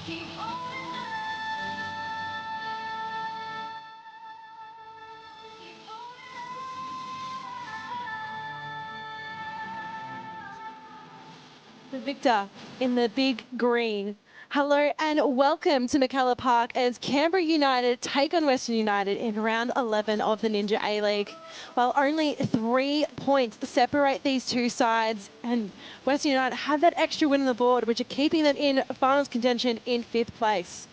The victor in the big green. Hello and welcome to McKellar Park as Canberra United take on Western United in round 11 of the Ninja A-League. While only 3 points separate these two sides, and Western United have that extra win on the board, which are keeping them in finals contention in 5th place.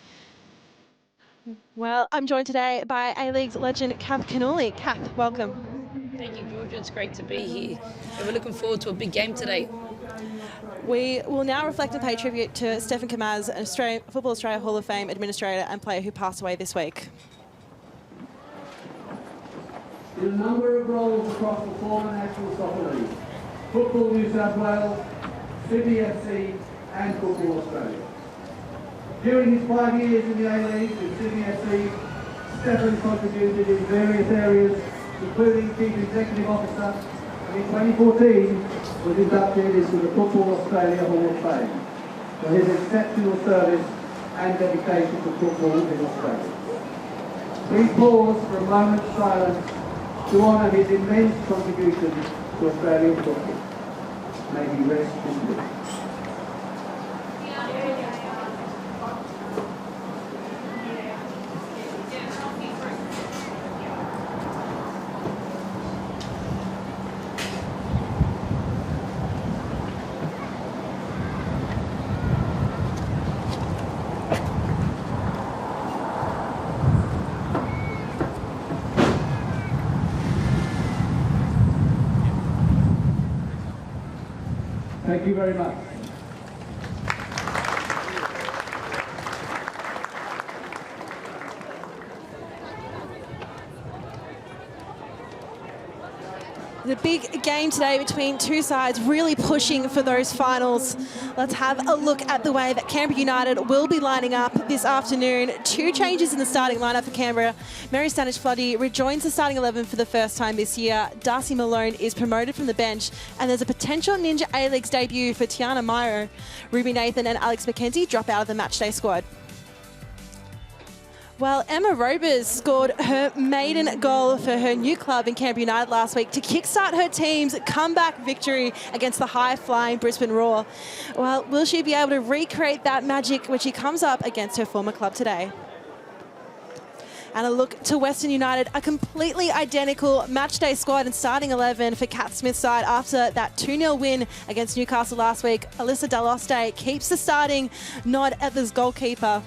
Well, I'm joined today by A-League's legend, Kath Canuli. Kath, welcome. Thank you, Georgia. It's great to be here. And we're looking forward to a big game today. We will now reflect and pay tribute to Stefan Kamasz, an Football Australia Hall of Fame administrator and player who passed away this week. In a number of roles across the former National Soccer League, Football New South Wales, Sydney FC and Football Australia. During his 5 years in the A-League with Sydney FC, Stefan contributed in various areas, including Chief Executive Officer, and in 2014 was inducted into the Football Australia Hall of Fame for his exceptional service and dedication to football in Australia. Please pause for a moment's silence to honour his immense contribution to Australian football. May he rest in peace. Thank you very much. The big game today between two sides really pushing for those finals. Let's have a look at the way that Canberra United will be lining up this afternoon. 2 changes in the starting lineup for Canberra. Mary Stanish-Floody rejoins the starting 11 for the first time this year. Darcy Malone is promoted from the bench, and there's a potential Ninja A-League's debut for Tiana Mayo. Ruby Nathan and Alex McKenzie drop out of the matchday squad. Well, Emma Robers scored her maiden goal for her new club in Canberra United last week to kickstart her team's comeback victory against the high-flying Brisbane Roar. Well, will she be able to recreate that magic when she comes up against her former club today? And a look to Western United, a completely identical matchday squad and starting 11 for Kat Smith's side after that 2-0 win against Newcastle last week. Alyssa Daloste keeps the starting nod at this goalkeeper.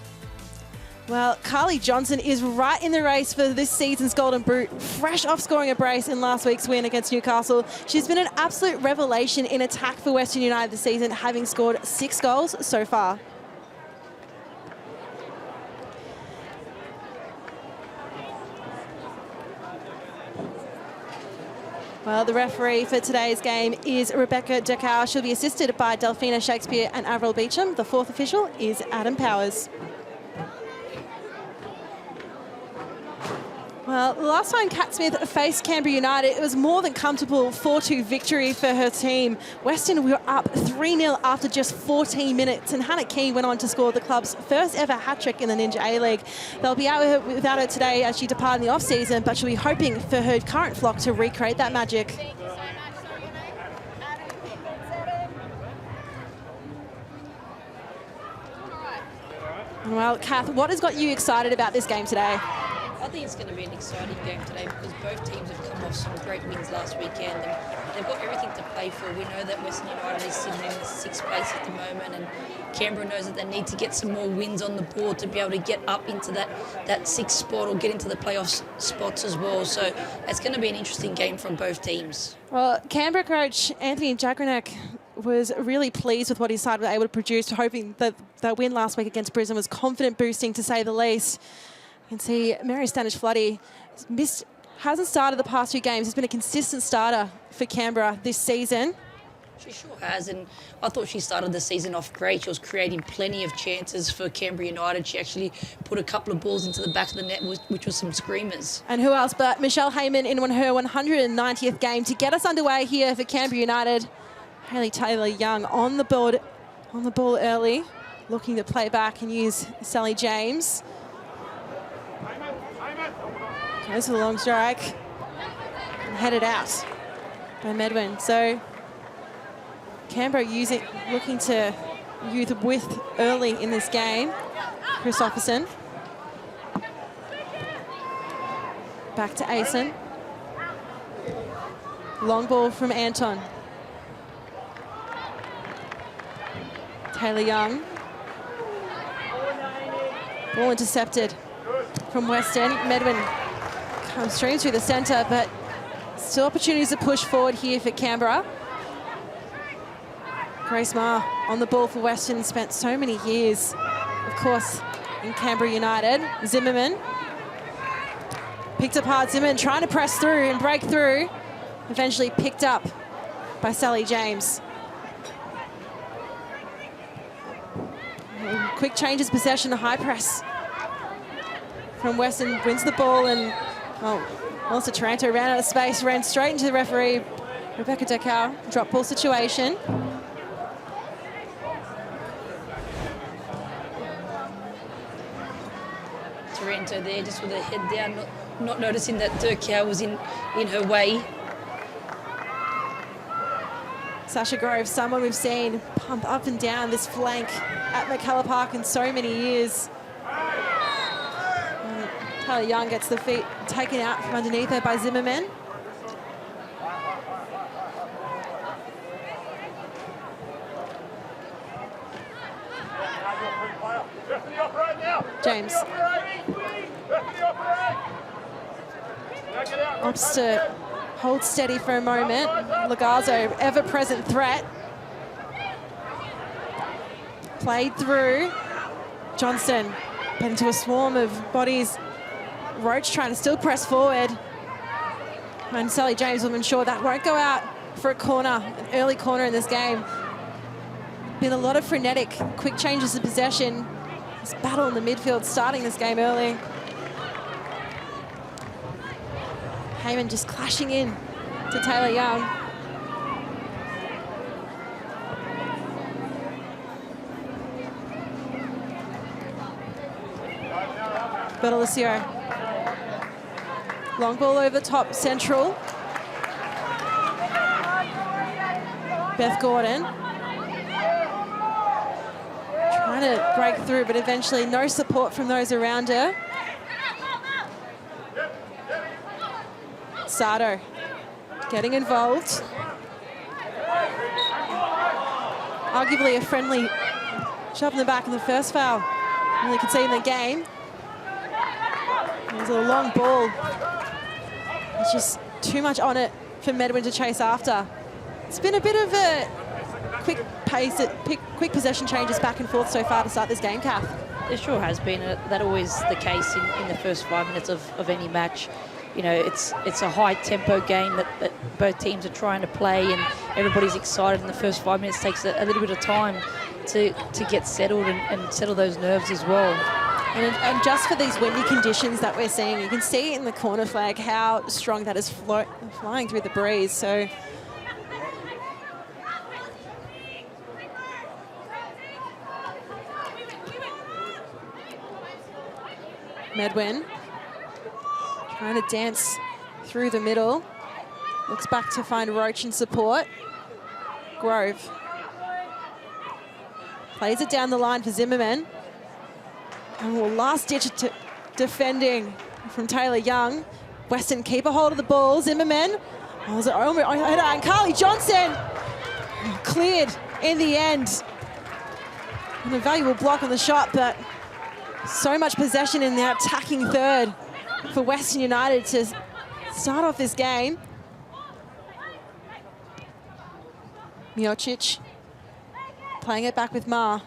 Well, Carly Johnson is right in the race for this season's Golden Boot, fresh off scoring a brace in last week's win against Newcastle. She's been an absolute revelation in attack for Western United this season, having scored 6 goals so far. Well, the referee for today's game is Rebecca Decow. She'll be assisted by Delphina Shakespeare and Avril Beecham. The 4th official is Adam Powers. Well, the last time Kat Smith faced Canberra United, it was more than comfortable 4-2 victory for her team. Western were up 3-0 after just 14 minutes, and Hannah Key went on to score the club's first ever hat-trick in the Ninja A-League. They'll be out without her today as she departed in the off-season, but she'll be hoping for her current flock to recreate that magic. Well, Kath, what has got you excited about this game today? I think it's going to be an exciting game today because both teams have come off some great wins last weekend and they've got everything to play for. We know that Western United is sitting in the 6th place at the moment, and Canberra knows that they need to get some more wins on the board to be able to get up into that 6th spot or get into the playoff spots as well. So it's going to be an interesting game from both teams. Well, Canberra coach Anthony Jagranek was really pleased with what his side was able to produce, hoping that that win last week against Brisbane was confident boosting, to say the least. You can see Mary Stanish-Floody hasn't started the past 2 games. Has been a consistent starter for Canberra this season. She sure has, and I thought she started the season off great. She was creating plenty of chances for Canberra United. She actually put a couple of balls into the back of the net, which was some screamers. And who else but Michelle Heyman in her 190th game to get us underway here for Canberra United. Hayley Taylor-Young on the ball early. looking to play back and use Sally James. Goes for the long strike and headed out by Medwin. So Canberra looking to use the width early in this game. Christopherson. Back to Asen. Long ball from Anton. Taylor Young. Ball intercepted from Western. Medwin comes streams through the centre, but still opportunities to push forward here for Canberra. Grace Maher on the ball for Western, spent so many years, of course, in Canberra United. Zimmerman. Picked up hard. Zimmerman trying to press through and break through. Eventually picked up by Sally James. Quick changes possession, a high press from Western, wins the ball, and Melissa Taranto ran out of space, ran straight into the referee, Rebecca Decal, drop ball situation. Taranto there just with her head down, not noticing that Decal was in her way. Sasha Grove, someone we've seen pump up and down this flank at McCullough Park in so many years. Taylor Young gets the feet taken out from underneath her by Zimmerman. James. Opts to hold steady for a moment. Lagazo, ever-present threat. Played through. Johnston, but into a swarm of bodies. Roach trying to still press forward. And Sally James will ensure that won't go out for a corner, an early corner in this game. Been a lot of frenetic, quick changes of possession. This battle in the midfield starting this game early. Heyman just clashing in to Taylor Young. Bertolicio. Long ball over the top, central. Beth Gordon. Trying to break through, but eventually no support from those around her. Sato getting involved. Arguably a friendly shove in the back in the first foul. You could see in the game. There's a long ball. It's just too much on it for Medwin to chase after. It's been a bit of a quick pace, quick possession changes back and forth so far to start this game, Kath. It sure has been. That always the case in the first 5 minutes of any match. You know, it's a high-tempo game that both teams are trying to play, and everybody's excited in the first 5 minutes. It takes a little bit of time to get settled and settle those nerves as well. And just for these windy conditions that we're seeing, you can see in the corner flag how strong that is flying through the breeze. So Medwin trying to dance through the middle. Looks back to find Roach in support. Grove plays it down the line for Zimmerman. And last-ditch defending from Taylor Young. Weston keep a hold of the ball. Zimmerman. And Carly Johnson cleared in the end. And a valuable block on the shot, but so much possession in the attacking third for Western United to start off this game. Miocic playing it back with Ma.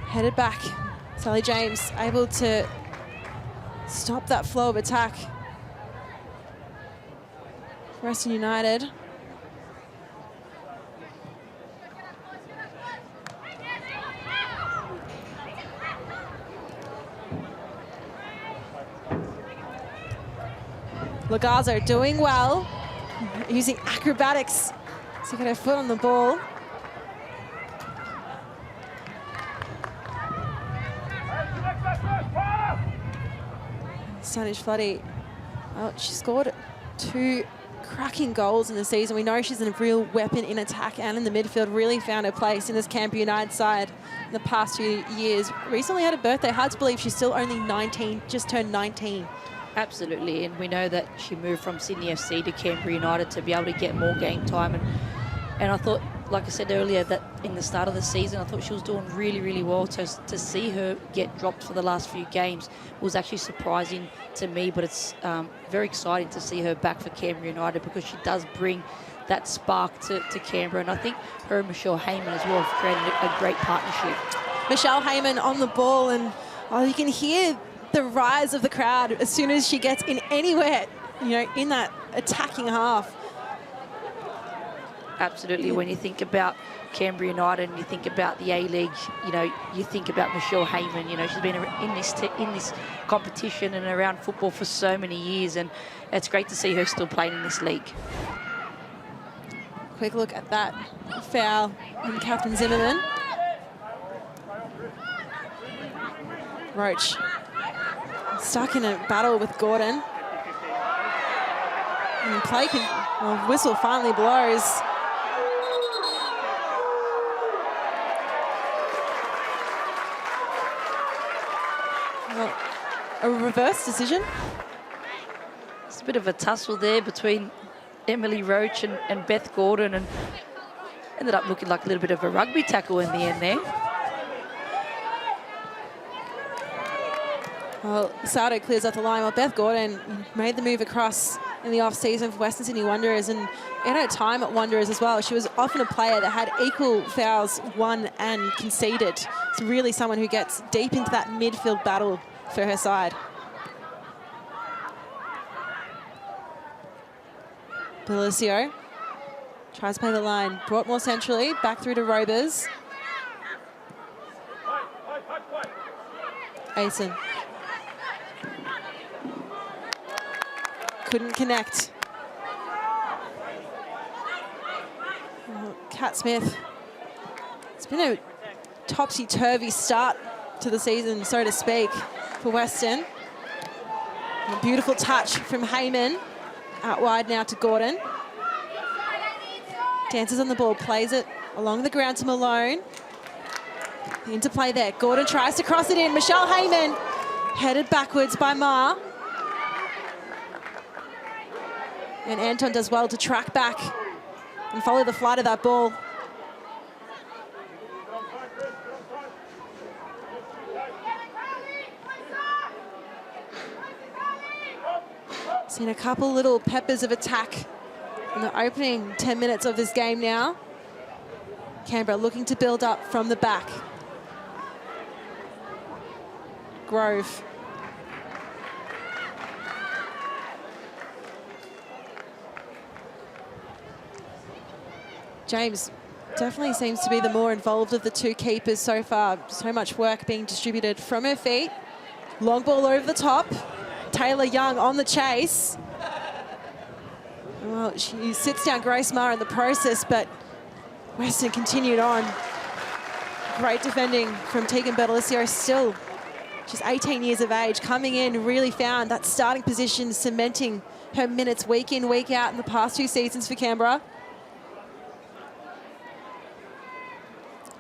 Headed back. Sally James able to stop that flow of attack. Western United. Lagazo doing well, using acrobatics So got her foot on the ball. Sonish Floody, well, she scored 2 cracking goals in the season. We know she's a real weapon in attack and in the midfield, really found her place in this Canberra United side in the past few years. Recently had a birthday. Hard to believe she's still only 19, just turned 19. Absolutely, and we know that she moved from Sydney FC to Canberra United to be able to get more game time. And I thought, like I said earlier, that in the start of the season, I thought she was doing really, really well. To see her get dropped for the last few games was actually surprising to me, but it's very exciting to see her back for Canberra United because she does bring that spark to Canberra. And I think her and Michelle Heyman as well have created a great partnership. Michelle Heyman on the ball, and you can hear the rise of the crowd as soon as she gets in anywhere, in that attacking half. Absolutely. When you think about Canberra United and you think about the A-League, you think about Michelle Heyman. She's been in this competition and around football for so many years, and it's great to see her still playing in this league. Quick look at that foul on Captain Zimmerman. Roach stuck in a battle with Gordon. And play whistle finally blows. Well, a reverse decision. It's a bit of a tussle there between Emily Roach and Beth Gordon, and ended up looking like a little bit of a rugby tackle in the end there. Well, Sato clears off the line while Beth Gordon made the move across in the off-season for Western Sydney Wanderers, and in her time at Wanderers as well, she was often a player that had equal fouls won and conceded. It's really someone who gets deep into that midfield battle for her side. Belicio tries to play the line, brought more centrally, back through to Robers. Asen. Couldn't connect. Oh, Kat Smith. It's been a topsy-turvy start to the season, so to speak, for Western. A beautiful touch from Heyman. Out wide now to Gordon. Dances on the ball, plays it along the ground to Malone. Into play there. Gordon tries to cross it in. Michelle Heyman headed backwards by Ma. And Anton does well to track back and follow the flight of that ball. Seen a couple little peppers of attack in the opening 10 minutes of this game now. Canberra looking to build up from the back. Grove. James definitely seems to be the more involved of the two keepers so far. So much work being distributed from her feet. Long ball over the top. Taylor Young on the chase. Well, she sits down Grace Maher in the process, but Western continued on. Great defending from Tegan Bertolicio still. She's 18 years of age, coming in, really found that starting position, cementing her minutes week in, week out in the past 2 seasons for Canberra.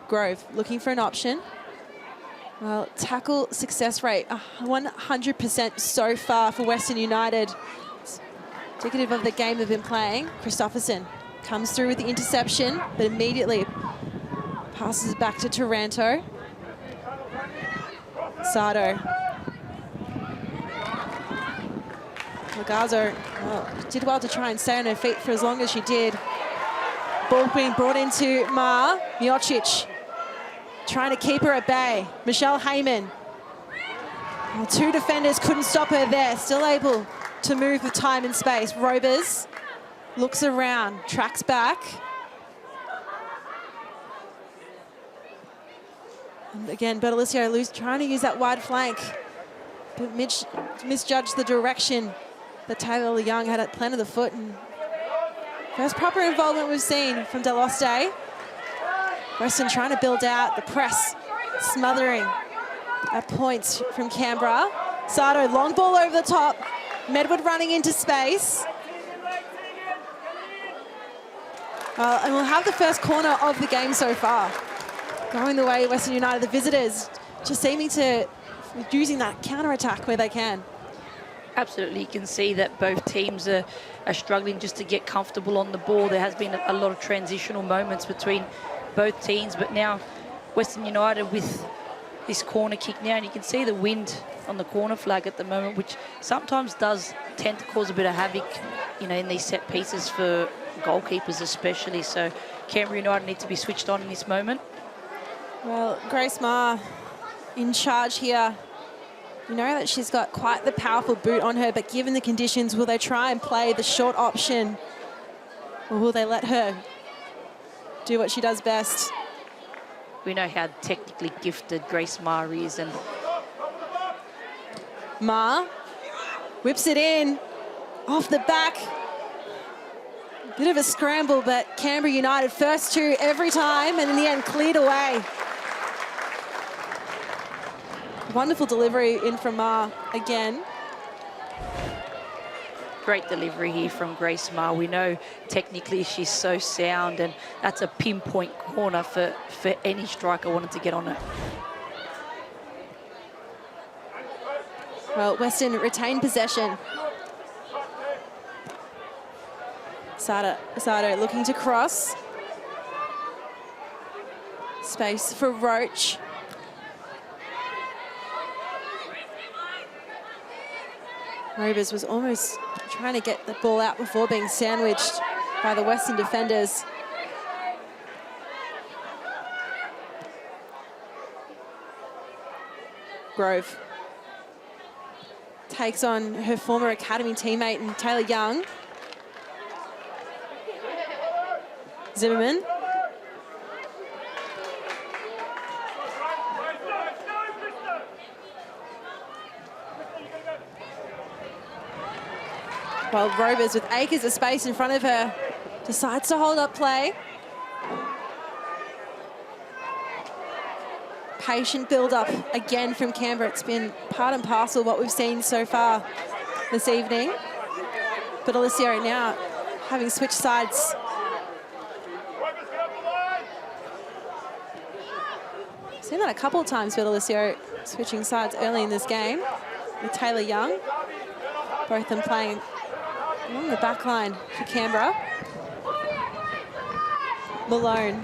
Grove looking for an option. Well, tackle success rate, 100% so far for Western United. It's indicative of the game they've been playing. Christopherson comes through with the interception, but immediately passes back to Taranto. Sato. Lagazo did well to try and stay on her feet for as long as she did. Ball being brought into Ma. Miocic trying to keep her at bay. Michelle Heyman. Well, 2 defenders couldn't stop her there. Still able to move with time and space. Robers looks around, tracks back. And again, Bertolicio trying to use that wide flank, but misjudged the direction that Taylor Young had at plan of the foot and First proper involvement we've seen from Deloste. Western trying to build out the press, smothering at points from Canberra. Sato, long ball over the top. Medwood running into space. And we'll have the first corner of the game so far. Going the way of Western United, the visitors just seeming to using that counter-attack where they can. Absolutely, you can see that both teams are struggling just to get comfortable on the ball. There has been a lot of transitional moments between both teams, but now Western United with this corner kick now, and you can see the wind on the corner flag at the moment, which sometimes does tend to cause a bit of havoc, you know, in these set pieces for goalkeepers especially. So Canberra United need to be switched on in this moment. Well, Grace Maher in charge here. You know that she's got quite the powerful boot on her, but given the conditions, will they try and play the short option? Or will they let her do what she does best? We know how technically gifted Grace Maher is, and Maher whips it in, off the back. Bit of a scramble, but Canberra United first two every time, and in the end cleared away. Wonderful delivery in from Maher again. Great delivery here from Grace Maher. We know technically she's so sound, and that's a pinpoint corner for any striker wanting to get on it. Well, Western retained possession. Sato looking to cross. Space for Roach. Rovers was almost trying to get the ball out before being sandwiched by the Western defenders. Grove takes on her former academy teammate and Taylor Young. Zimmerman. While Rovers, with acres of space in front of her, decides to hold up play. Patient build-up again from Canberra. It's been part and parcel of what we've seen so far this evening. But Alicio now having switched sides. Seen that a couple of times with Alicio switching sides early in this game with Taylor Young. Both of them playing along the back line for Canberra. Malone.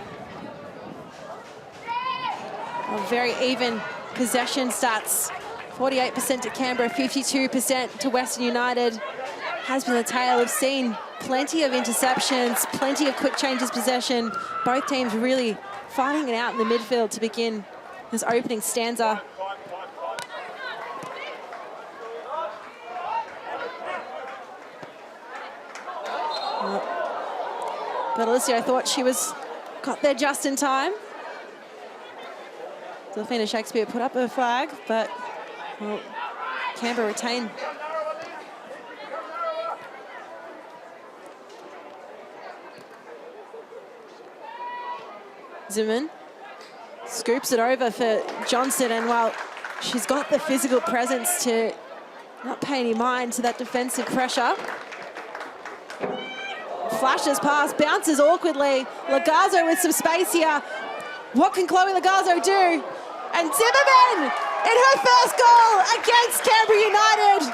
Very even possession stats. 48% to Canberra, 52% to Western United. Has been the tale. We've seen plenty of interceptions, plenty of quick changes possession. Both teams really fighting it out in the midfield to begin this opening stanza. But Alicio thought she got there just in time. Delphina Shakespeare put up her flag, but well, Canberra retained. Zimmerman scoops it over for Johnson, and while she's got the physical presence to not pay any mind to that defensive pressure, flashes past, bounces awkwardly. Lagazzo with some space here. What can Chloe Lagazzo do? And Zimmerman in her first goal against Canberra United.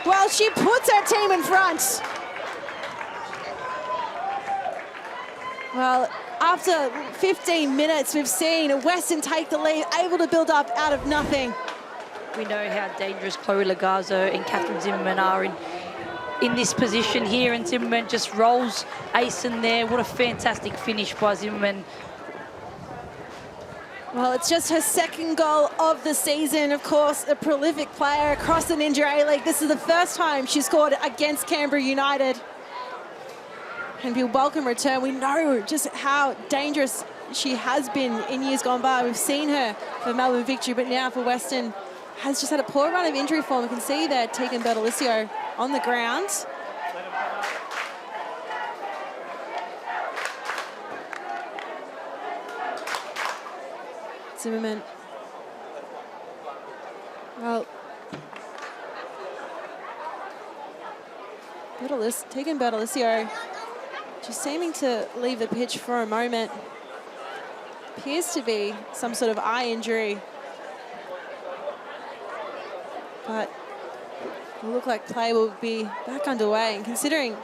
Well, she puts her team in front. Well, after 15 minutes, we've seen Western take the lead, able to build up out of nothing. We know how dangerous Chloe Lagazzo and Catherine Zimmerman are in this position here, and Zimmerman just rolls ace in there. What a fantastic finish by Zimmerman. Well, it's just her second goal of the season. Of course, a prolific player across the Ninja A-League. This is the first time she scored against Canberra United. And be a welcome return. We know just how dangerous she has been in years gone by. We've seen her for Melbourne Victory, but now for Western has just had a poor run of injury form. You can see there Tegan Bertolicio on the ground. Zimmerman. Well, Tegan Bertolissio just seeming to leave the pitch for a moment. Appears to be some sort of eye injury. But it will look like play will be back underway. And considering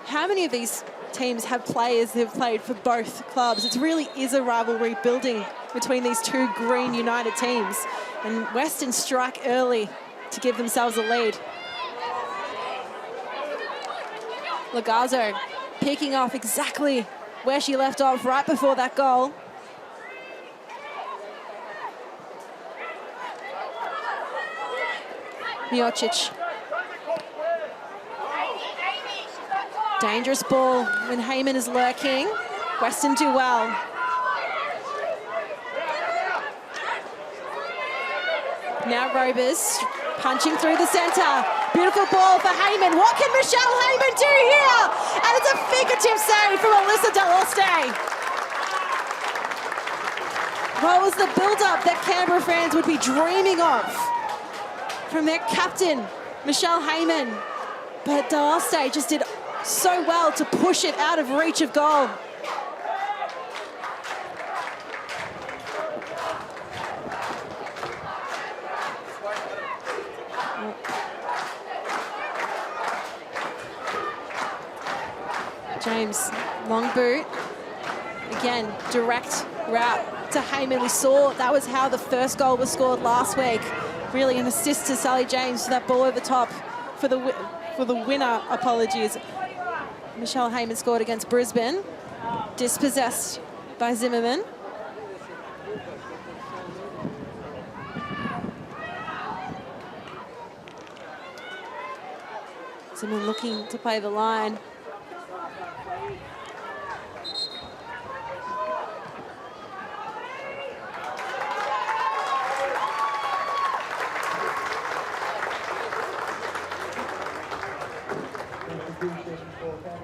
how many of these teams have players who have played for both clubs, it really is a rivalry building between these two Green United teams. And Western strike early to give themselves a lead. Lagazzo picking off exactly where she left off right before that goal. Miocic. Dangerous ball when Heyman is lurking. Western do well. Now Robers punching through the centre. Beautiful ball for Heyman. What can Michelle Heyman do here? And it's a fingertip save from Alyssa Deloste. What was the build-up that Canberra fans would be dreaming of from their captain, Michelle Heyman? But Deloste just did so well to push it out of reach of goal. James, long boot. Again, direct route to Heyman. We saw that was how the first goal was scored last week. Really an assist to Sally James for that ball over the top for the winner, apologies. Michelle Heyman scored against Brisbane. Dispossessed by Zimmerman. Zimmerman looking to play the line.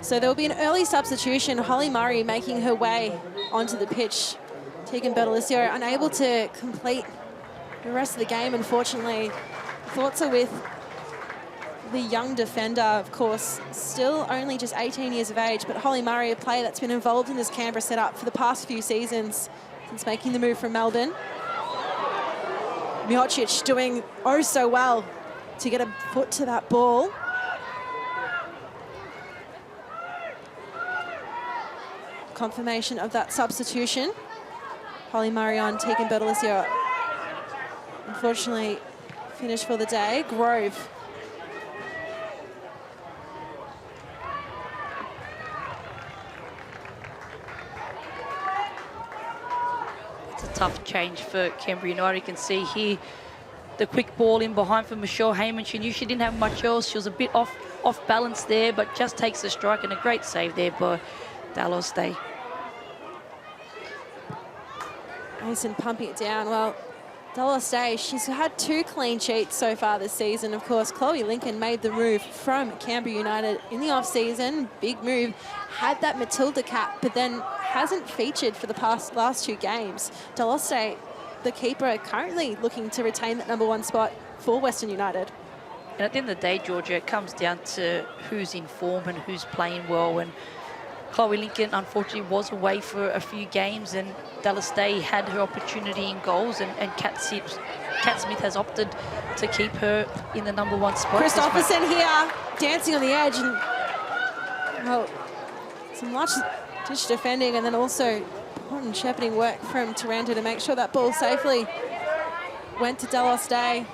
So there will be an early substitution. Holly Murray making her way onto the pitch. Tegan Bertolissio unable to complete the rest of the game, unfortunately. Thoughts are with the young defender, of course, still only just 18 years of age, but Holly Murray, a player that's been involved in this Canberra setup for the past few seasons since making the move from Melbourne. Miocic doing oh so well to get a foot to that ball. Confirmation of that substitution. Holly Murray on, Tegan Bertolissio unfortunately finished for the day. Grove. It's a tough change for Canberra United. You can see here the quick ball in behind for Michelle Heyman. She knew she didn't have much else. She was a bit off balance there, but just takes the strike, and a great save there by Deloste. Mason pumping it down. Well, Deloste, she's had 2 clean sheets so far this season. Of course, Chloe Lincoln made the move from Canberra United in the off-season. Big move. Had that Matilda cap, but then hasn't featured for the last 2 games. Deloste, the keeper, currently looking to retain that #1 spot for Western United. And at the end of the day, Georgia, it comes down to who's in form and who's playing well. And Chloe Lincoln, unfortunately, was away for a few games, and Deloste had her opportunity in goals, and Kat Smith has opted to keep her in the #1 spot. Christopherson here, dancing on the edge, and some large ditch defending, and then also important shepherding work from Taranto to make sure that ball safely went to Deloste.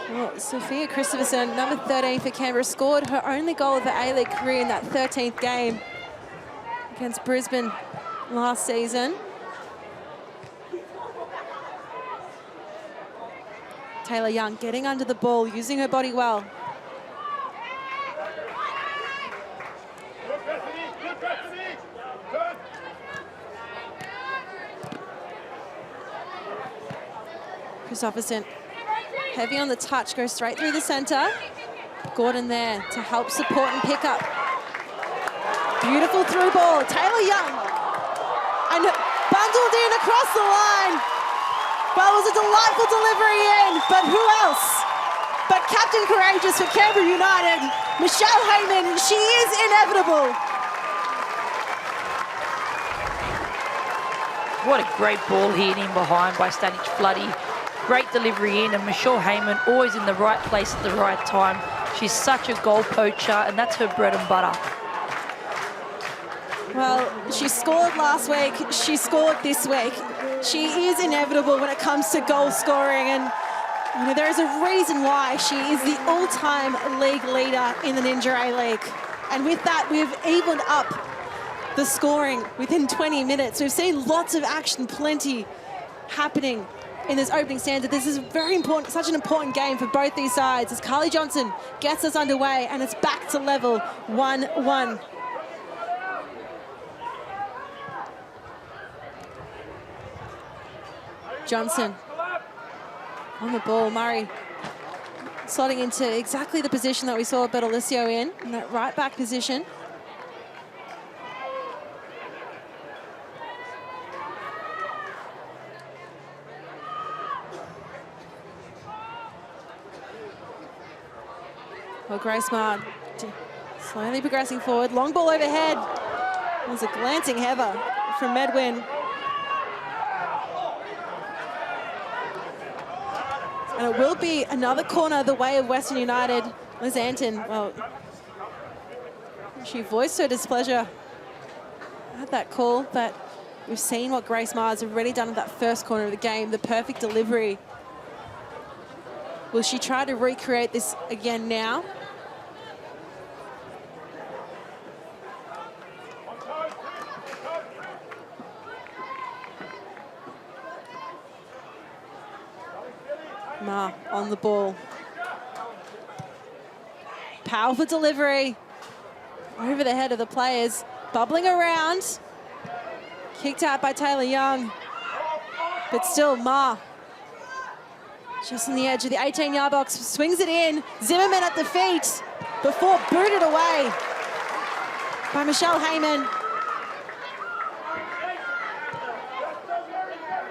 Well, Sophia Christopherson, number 13 for Canberra, scored her only goal of her A-League career in that 13th game against Brisbane last season. Taylor Young getting under the ball, using her body well. Christopherson, heavy on the touch, goes straight through the centre. Gordon there to help support and pick up. Beautiful through ball. Taylor Young and bundled in across the line. Well, it was a delightful delivery in, but who else but Captain Courageous for Canberra United, Michelle Heyman. She is inevitable. What a great ball hit in behind by Stanic Floody. Great delivery in, and Michelle Heyman always in the right place at the right time. She's such a goal poacher, and that's her bread and butter. Well, she scored last week, she scored this week. She is inevitable when it comes to goal scoring, and you know, there is a reason why she is the all-time league leader in the Ninja A-League. And with that, we've evened up the scoring within 20 minutes. We've seen lots of action, plenty happening in this opening stanza. This is very important, such an important game for both these sides as Carly Johnson gets us underway, and it's back to level 1-1. Johnson on the ball. Murray slotting into exactly the position that we saw Bertolicio in that right back position. Well, Grace Mard slowly progressing forward. Long ball overhead. There's a glancing header from Medwin. And it will be another corner the way of Western United. Liz Anton, well, she voiced her displeasure at that call, but we've seen what Grace Mars has already done at that first corner of the game, the perfect delivery. Will she try to recreate this again now? Ma on the ball. Powerful delivery over the head of the players, bubbling around. Kicked out by Taylor Young, but still Ma just on the edge of the 18-yard box, swings it in. Zimmerman at the feet before booted away by Michelle Heyman.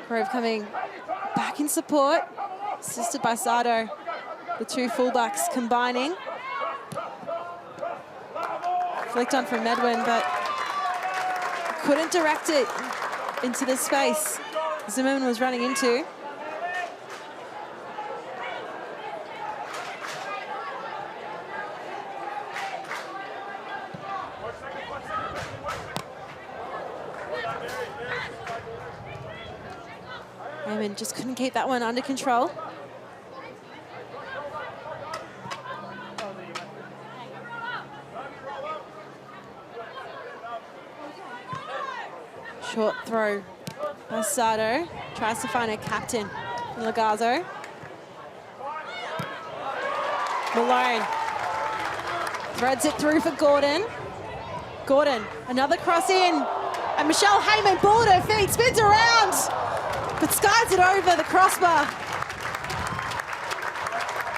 Grove coming back in support, assisted by Sado. The two fullbacks combining. Flicked on from Medwin, but couldn't direct it into the space Zimmerman was running into. Heyman just couldn't keep that one under control. Short throw by Sado. Tries to find a captain, Lagazzo. Malone threads it through for Gordon. Gordon, another cross in. And Michelle Heyman, ball at her feet, spins around, but skies it over the crossbar.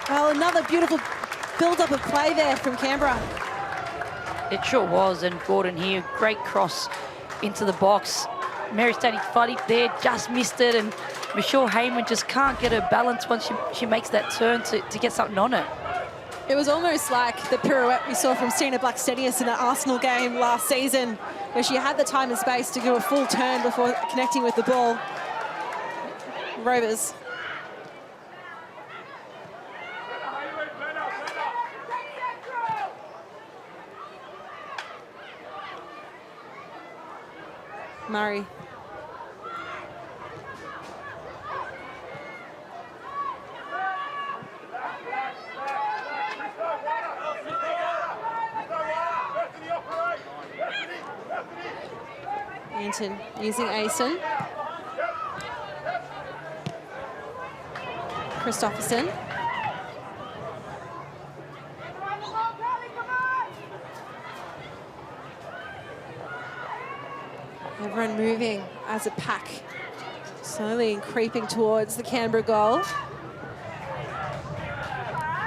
Well, another beautiful build-up of play there from Canberra. It sure was, and Gordon here, great cross into the box. Mary standing funny there, just missed it, and Michelle Heyman just can't get her balance once she makes that turn to get something on it. It was almost like the pirouette we saw from Stina Blackstenius in that Arsenal game last season, where she had the time and space to do a full turn before connecting with the ball. Rovers. Murray. Anton using Asen. Christopherson. Everyone moving as a pack, slowly creeping towards the Canberra goal.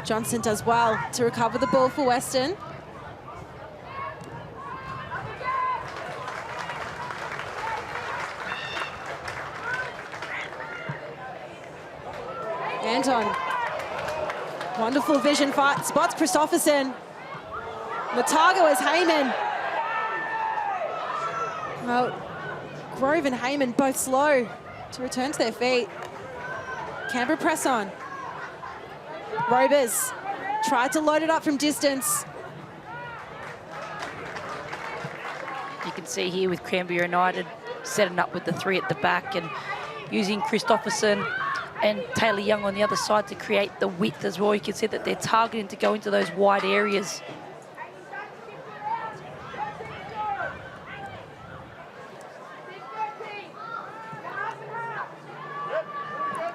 Johnson does well to recover the ball for Western. Anton. Wonderful vision fight. Spots Christopherson. The target was Heyman. Well, Grove and Heyman both slow to return to their feet. Canberra press on. Robers tried to load it up from distance. You can see here with Canberra United setting up with the 3 at the back and using Christopherson and Taylor Young on the other side to create the width as well. You can see that they're targeting to go into those wide areas.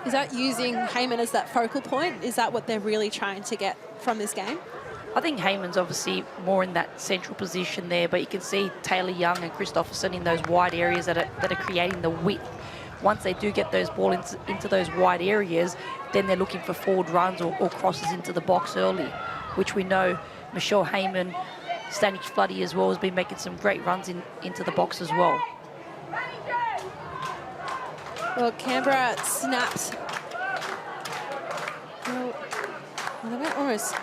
Is that using Heyman as that focal point? Is that what they're really trying to get from this game? I think Heyman's obviously more in that central position there, but you can see Taylor Young and Christopherson in those wide areas that are creating the width. Once they do get those ball into those wide areas, then they're looking for forward runs or crosses into the box early, which we know Michelle Heyman, Stanic Floody as well, has been making some great runs into the box as well. Well, Canberra snapped. Well, they went almost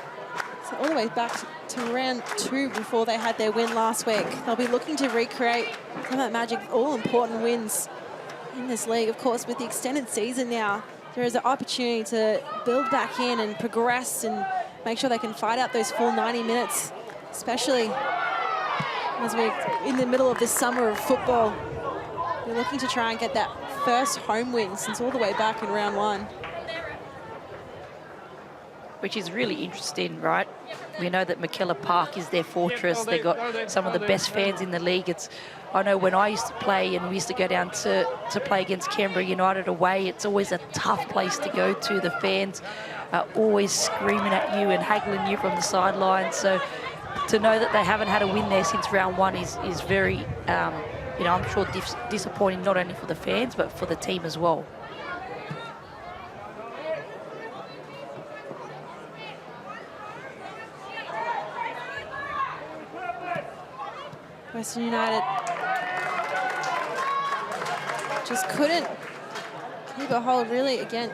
all the way back to round 2 before they had their win last week. They'll be looking to recreate some of that magic, all important wins in this league. Of course, with the extended season now, there is an opportunity to build back in and progress and make sure they can fight out those full 90 minutes, especially as we're in the middle of this summer of football. We're looking to try and get that first home win since all the way back in round 1. Which is really interesting, right? We know that McKellar Park is their fortress. They've got some of the best fans in the league. I know when I used to play and we used to go down to play against Canberra United away, it's always a tough place to go to. The fans are always screaming at you and haggling you from the sidelines. So to know that they haven't had a win there since round 1 is very, you know, I'm sure disappointing not only for the fans, but for the team as well. Western United just couldn't keep a hold, really, again.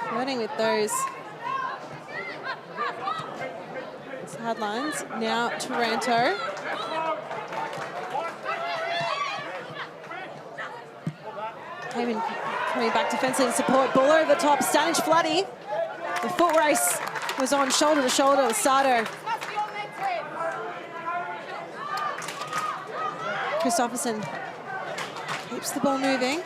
Flirting with those sidelines. Now Taranto. Heyman coming back defensively to support. Ball over the top. Stanic Floody. The foot race was on shoulder to shoulder with Sato. Christopherson keeps the ball moving.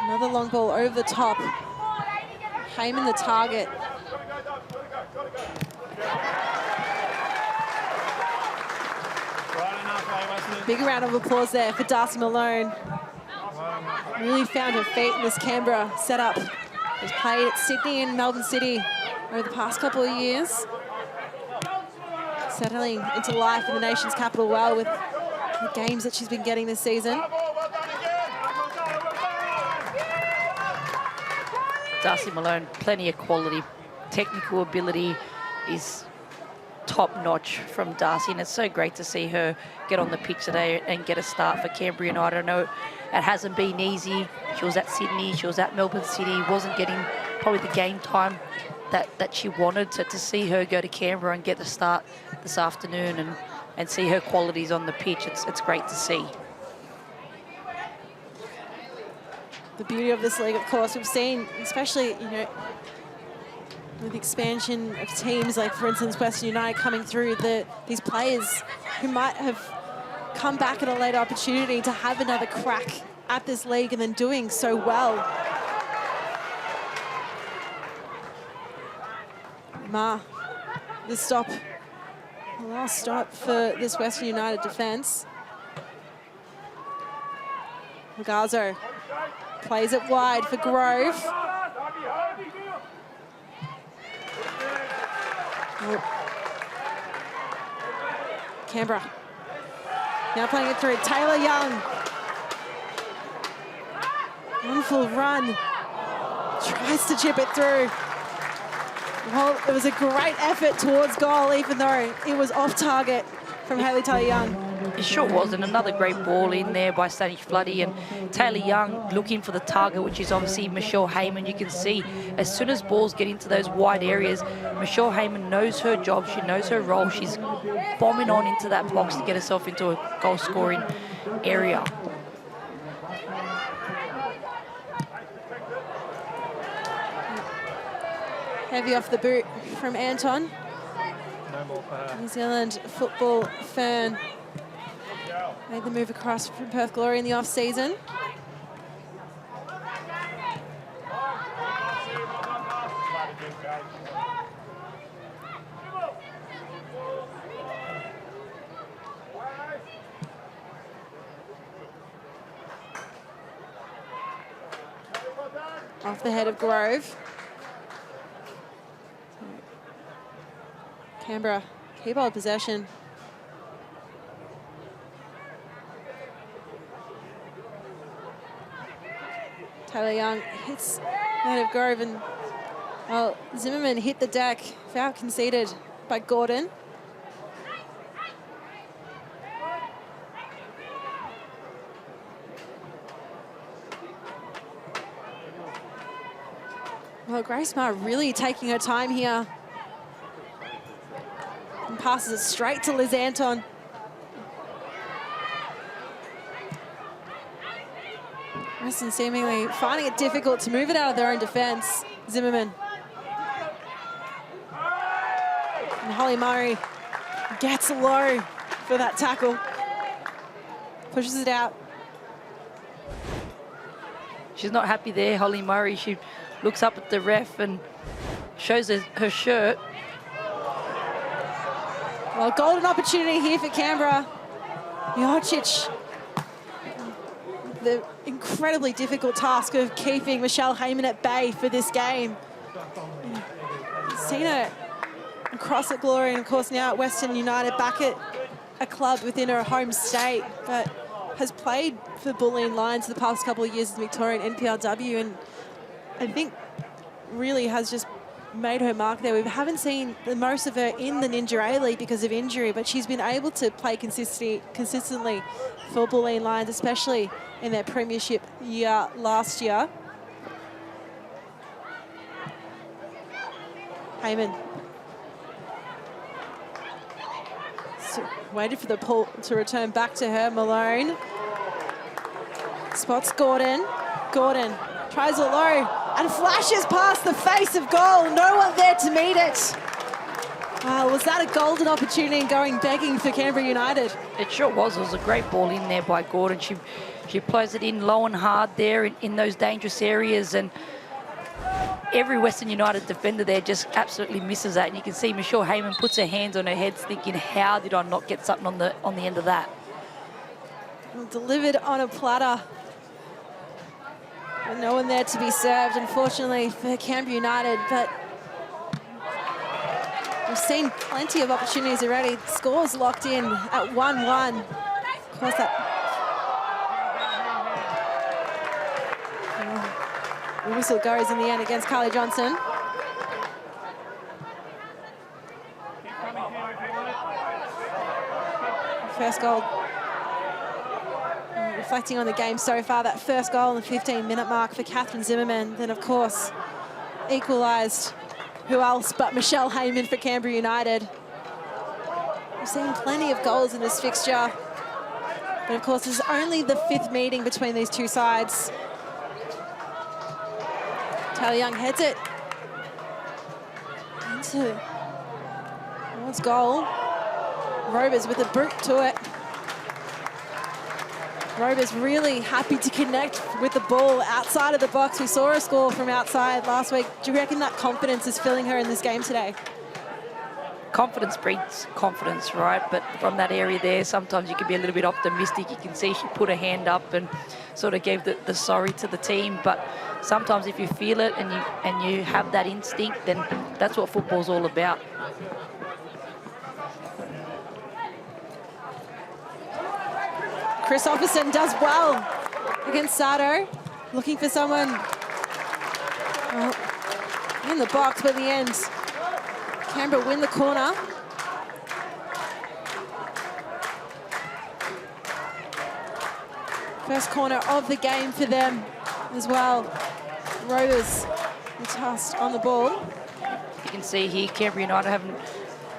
Another long ball over the top. Heyman the target. Big round of applause there for Darcy Malone. Really found her feet in this Canberra setup. Has played at Sydney and Melbourne City over the past couple of years. Settling into life in the nation's capital well with the games that she's been getting this season. Darcy Malone, plenty of quality. Technical ability is top-notch from Darcy, and it's so great to see her get on the pitch today and get a start for Canberra United. I know it hasn't been easy. She was at Sydney, she was at Melbourne City, wasn't getting probably the game time that she wanted. To see her go to Canberra and get the start this afternoon and see her qualities on the pitch, it's great to see. The beauty of this league, of course, we've seen, especially, you know, with the expansion of teams, like, for instance, Western United coming through, these players who might have come back at a later opportunity to have another crack at this league and then doing so well. The stop, the last stop for this Western United defence. Lagazo plays it wide for Grove. Canberra now playing it through. Taylor Young. Wonderful run tries to chip it through. Well, it was a great effort towards goal, even though it was off target from Hayley Taylor-Young. It sure was, and another great ball in there by Stanish Floody, and Taylor-Young looking for the target, which is obviously Michelle Heyman. You can see as soon as balls get into those wide areas, Michelle Heyman knows her job, she knows her role, she's bombing on into that box to get herself into a goal scoring area. Heavy off the boot from Anton. New Zealand football Fern made the move across from Perth Glory in the off-season. Off the head of Grove. Canberra, keep hold possession. Taylor-Young hits the head of Grove, and well, Zimmerman hit the deck. Foul conceded by Gordon. Well, Grace Maher really taking her time here. And passes it straight to Liz Anton. Western seemingly finding it difficult to move it out of their own defence. Zimmerman. And Holly Murray gets low for that tackle. Pushes it out. She's not happy there, Holly Murray. She looks up at the ref and shows her shirt. Well, golden opportunity here for Canberra. Jocic, the incredibly difficult task of keeping Michelle Heyman at bay for this game. You've seen her across at Glory, and of course now at Western United, back at a club within her home state, but has played for Bulleen Lions the past couple of years as Victorian NPLW, and I think really has just made her mark there. We haven't seen the most of her in the Ninja A-League because of injury, but she's been able to play consistently for Bulleen Lions, especially in their premiership year last year. Heyman. So waited for the pull to return back to her. Malone. Spots Gordon. Gordon tries it low and flashes past the face of goal. No one there to meet it. Was that a golden opportunity going begging for Canberra United? It sure was. It was a great ball in there by Gordon. She plays it in low and hard there in those dangerous areas, and every Western United defender there just absolutely misses that. And you can see Michelle Heyman puts her hands on her head thinking, how did I not get something on the end of that? Delivered on a platter. And no one there to be served, unfortunately, for Canberra United, but we've seen plenty of opportunities already. Scores locked in at 1-1. Of course, that the whistle goes in the end against Carly Johnson. First goal. Reflecting on the game so far, that first goal on the 15-minute mark for Catherine Zimmerman. Then, of course, equalised. Who else but Michelle Heyman for Canberra United. We've seen plenty of goals in this fixture. But, of course, this is only the 5th meeting between these two sides. Taylor-Young heads it towards goal. Robers with a boot to it. Robers really happy to connect with the ball outside of the box. We saw her score from outside last week. Do you reckon that confidence is filling her in this game today? Confidence breeds confidence, right? But from that area there, sometimes you can be a little bit optimistic. You can see she put her hand up and sort of gave the sorry to the team. But sometimes if you feel it and you have that instinct, then that's what football's all about. Christopherson does well against Sato. Looking for someone. Well, in the box, but in the end, Canberra win the corner. First corner of the game for them as well. Rovers tossed on the ball. You can see here Canberra United having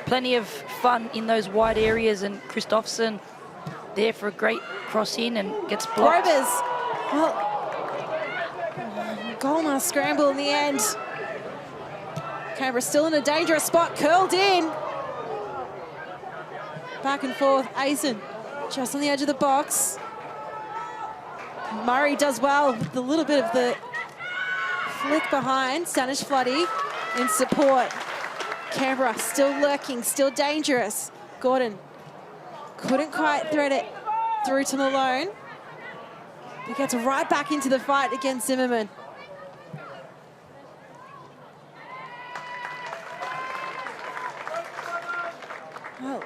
plenty of fun in those wide areas, and Christopherson there for a great cross in and gets blocked. Rovers, well, goal must scramble in the end. Canberra still in a dangerous spot, curled in. Back and forth, Aisen just on the edge of the box. Murray does well with a little bit of the flick behind. Stanish Floody in support. Canberra still lurking, still dangerous. Gordon couldn't quite thread it through to Malone. He gets right back into the fight against Zimmerman. Well,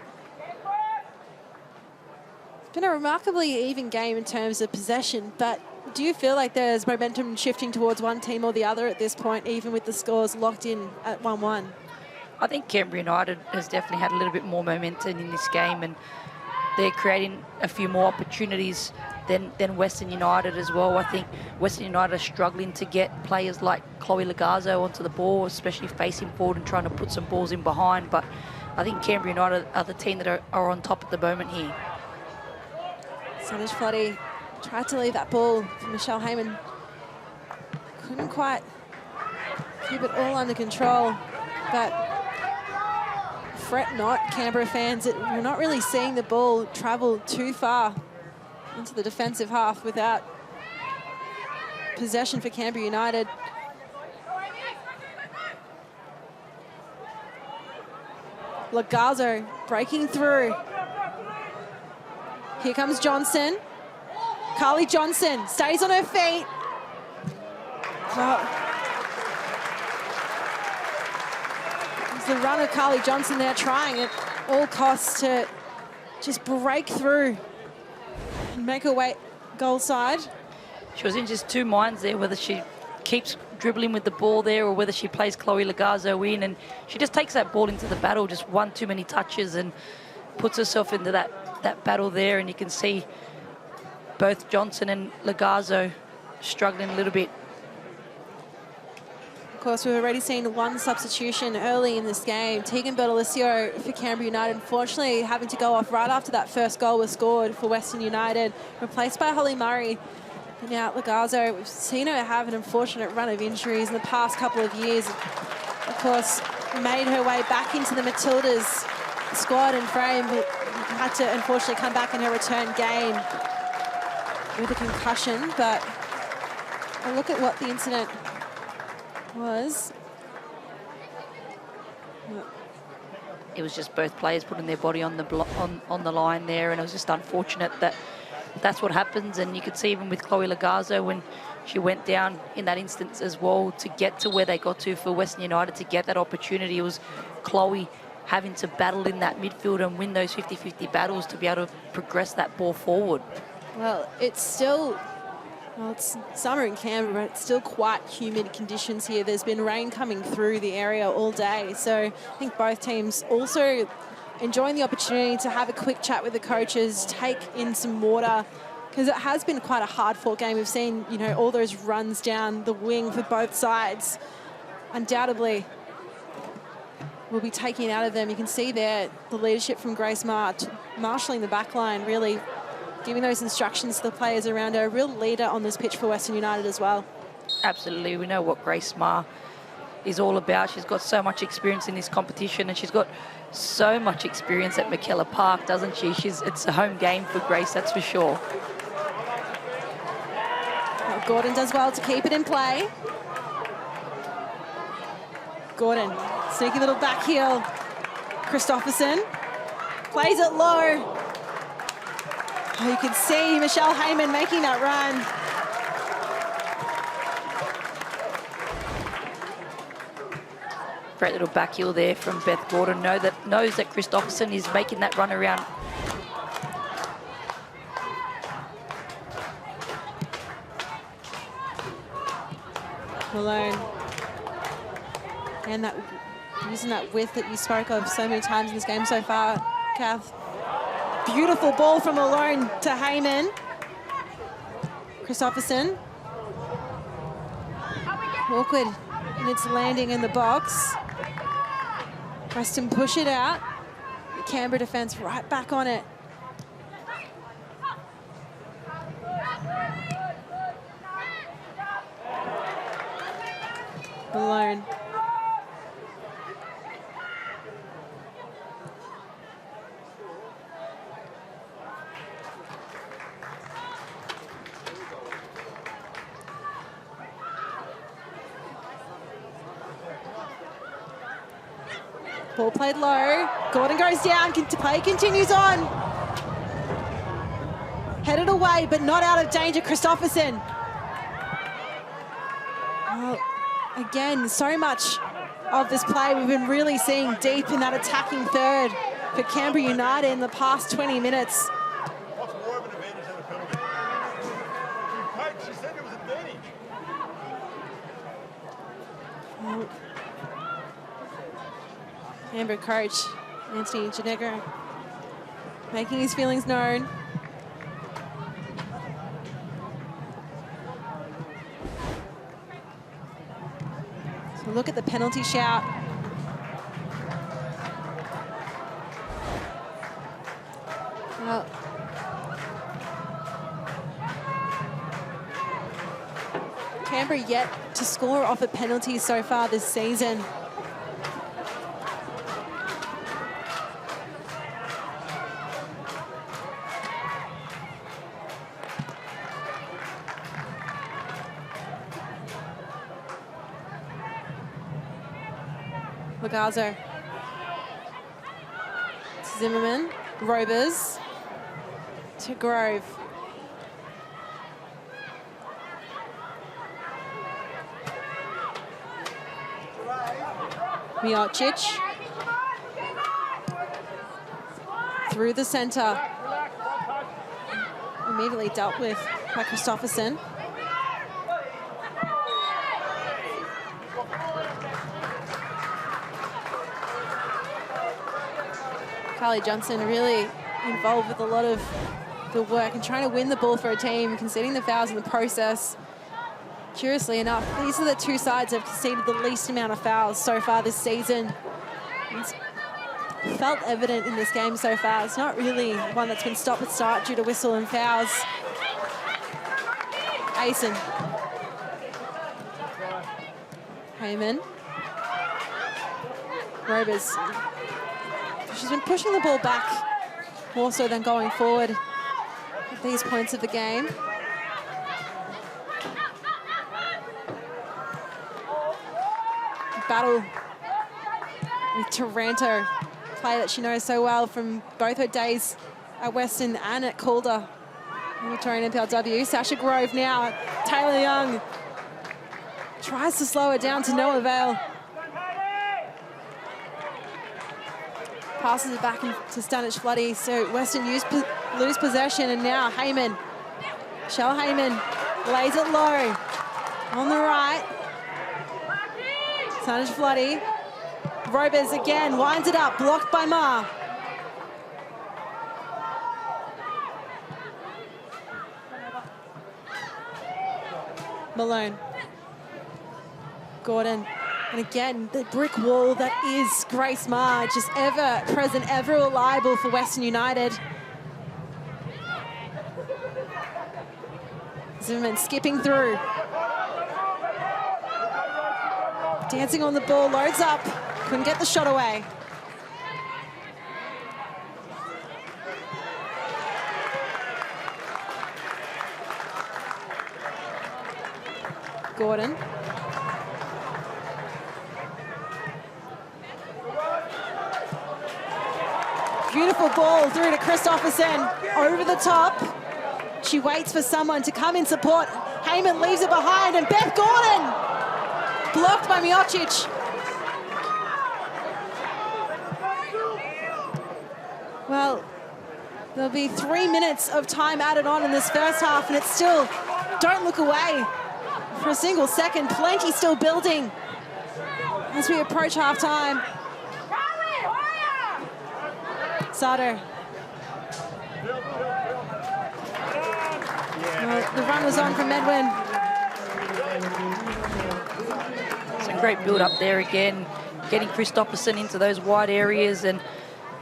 it's been a remarkably even game in terms of possession, but do you feel like there's momentum shifting towards one team or the other at this point, even with the scores locked in at 1-1? I think Canberra United has definitely had a little bit more momentum in this game, and they're creating a few more opportunities than Western United as well. I think Western United are struggling to get players like Chloe Lagazzo onto the ball, especially facing forward and trying to put some balls in behind. But I think Canberra United are the team that are on top at the moment here. Stanish Floody tried to leave that ball for Michelle Heyman. Couldn't quite keep it all under control, but fret not, Canberra fans. We're not really seeing the ball travel too far into the defensive half without possession for Canberra United. Lagazzo breaking through. Here comes Johnson. Carly Johnson stays on her feet. Oh. It's the run of Carly Johnson there, trying at all costs to just break through and make her way goal side. She was in just two minds there, whether she keeps dribbling with the ball there or whether she plays Chloe Lagazzo in, and she just takes that ball into the battle, just one too many touches, and puts herself into that battle there. And you can see both Johnson and Lagazzo struggling a little bit. Of course, we've already seen one substitution early in this game. Tegan Bertolicio for Canberra United, unfortunately having to go off right after that first goal was scored for Western United, replaced by Holly Murray. And now Lagazzo, we've seen her have an unfortunate run of injuries in the past couple of years. Of course, made her way back into the Matildas squad and frame, but had to unfortunately come back in her return game with a concussion. But a look at what the incident was. It was just both players putting their body on the line there, and it was just unfortunate that that's what happens. And you could see even with Chloe Lagazzo when she went down in that instance as well, to get to where they got to for Western United, to get that opportunity, it was Chloe having to battle in that midfield and win those 50-50 battles to be able to progress that ball forward. Well, it's still, well, it's summer in Canberra, but it's still quite humid conditions here. There's been rain coming through the area all day. So I think both teams also enjoying the opportunity to have a quick chat with the coaches, take in some water, because it has been quite a hard-fought game. We've seen, you know, all those runs down the wing for both sides. Undoubtedly, we'll be taking out of them. You can see there the leadership from Grace marshalling the back line, really giving those instructions to the players around her. A real leader on this pitch for Western United as well. Absolutely. We know what Grace Ma is all about. She's got so much experience in this competition, and she's got so much experience at McKellar Park, doesn't she? It's a home game for Grace, that's for sure. Well, Gordon does well to keep it in play. Gordon, sneaky little back heel. Christopherson plays it low. Oh, you can see Michelle Heyman making that run. Great little back heel there from Beth Gordon. Knows that Christopherson is making that run around. Malone And that using that width that you spoke of so many times in this game so far, Kath. Beautiful ball from Malone to Heyman. Christopherson. Awkward in its landing in the box. Western push it out. The Canberra defense right back on it. Malone. Ball played low. Gordon goes down. Play continues on. Headed away, but not out of danger. Christopherson. Well, again, so much of this play we've been really seeing deep in that attacking third for Canberra United in the past 20 minutes. What's more of an advantage than a penalty? She said it was advantage. Well, Canberra coach Anthony Janegro making his feelings known. So look at the penalty shout. Well, Canberra yet to score off a penalty so far this season. Lagazo. Zimmerman. Robers. To Grove. Miocic. Through the center. Immediately dealt with by Christopherson. Carly Johnson really involved with a lot of the work and trying to win the ball for a team, conceding the fouls in the process. Curiously enough, these are the two sides that have conceded the least amount of fouls so far this season. It's felt evident in this game so far. It's not really one that's been stop at start due to whistle and fouls. Asen. Heyman. Robers. She's been pushing the ball back more so than going forward at these points of the game. Battle with Taranto, play that she knows so well from both her days at Western and at Calder in Victorian NPLW. Sasha Grove now, Taylor Young tries to slow her down to no avail. Passes it back to Stanich Floody, so Western lose possession, and now Heyman. Shell Heyman lays it low on the right. Stanich Floody. Robers again, winds it up, blocked by Ma. Malone. Gordon. And again, the brick wall that is Grace Ma, just ever present, ever reliable for Western United. Zimmerman skipping through. Dancing on the ball, loads up. Couldn't get the shot away. Gordon. Beautiful ball through to Christopherson, over the top. She waits for someone to come in support. Heyman leaves it behind, and Beth Gordon blocked by Miocic. Well, there'll be 3 minutes of time added on in this first half, and it's still, don't look away for a single second. Plenty still building as we approach half-time. Sutter. Well, the run was on from Medwin. Some great build up there again, getting Christopherson into those wide areas and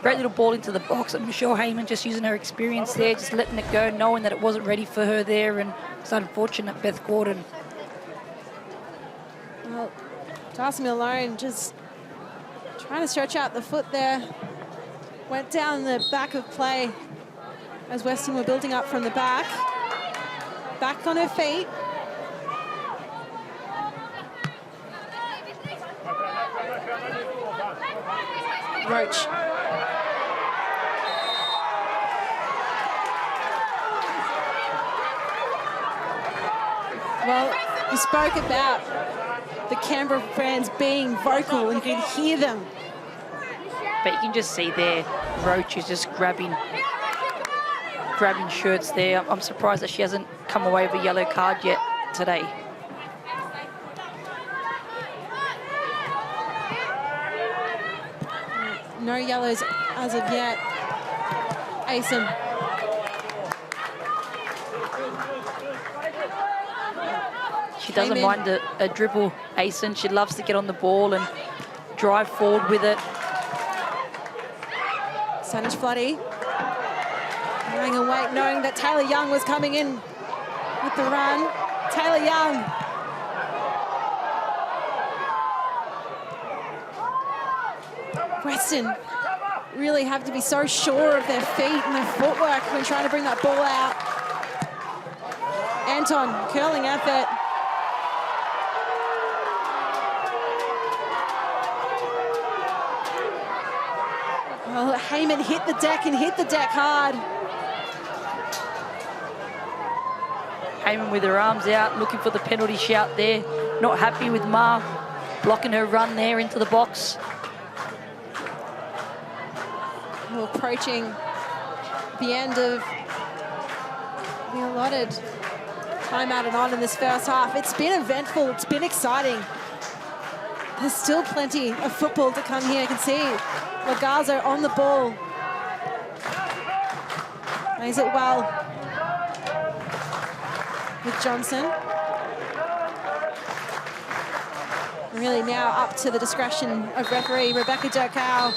great little ball into the box. And Michelle Heyman just using her experience there, just letting it go, knowing that it wasn't ready for her there. And it's unfortunate, Beth Gordon. Well, Darcy Malone just trying to stretch out the foot there. Went down the back of play as Western were building up from the back. Back on her feet. Roach. Well, we spoke about the Canberra fans being vocal and you can hear them. But you can just see there, Roach is just grabbing shirts there. I'm surprised that she hasn't come away with a yellow card yet today. No yellows as of yet. Asen. She doesn't mind a dribble, Asen. She loves to get on the ball and drive forward with it. Sanish Floody. Lying in wait, knowing that Taylor Young was coming in with the run. Taylor Young. Western really have to be so sure of their feet and their footwork when trying to bring that ball out. Anton, curling effort. Well, Heyman hit the deck and hit the deck hard. Heyman with her arms out, looking for the penalty shout there. Not happy with Ma blocking her run there into the box. We're approaching the end of the allotted time added on in this first half. It's been eventful, it's been exciting. There's still plenty of football to come here. You can see Lagazo on the ball. Plays it well with Johnson. Really now up to the discretion of referee Rebecca Durkow.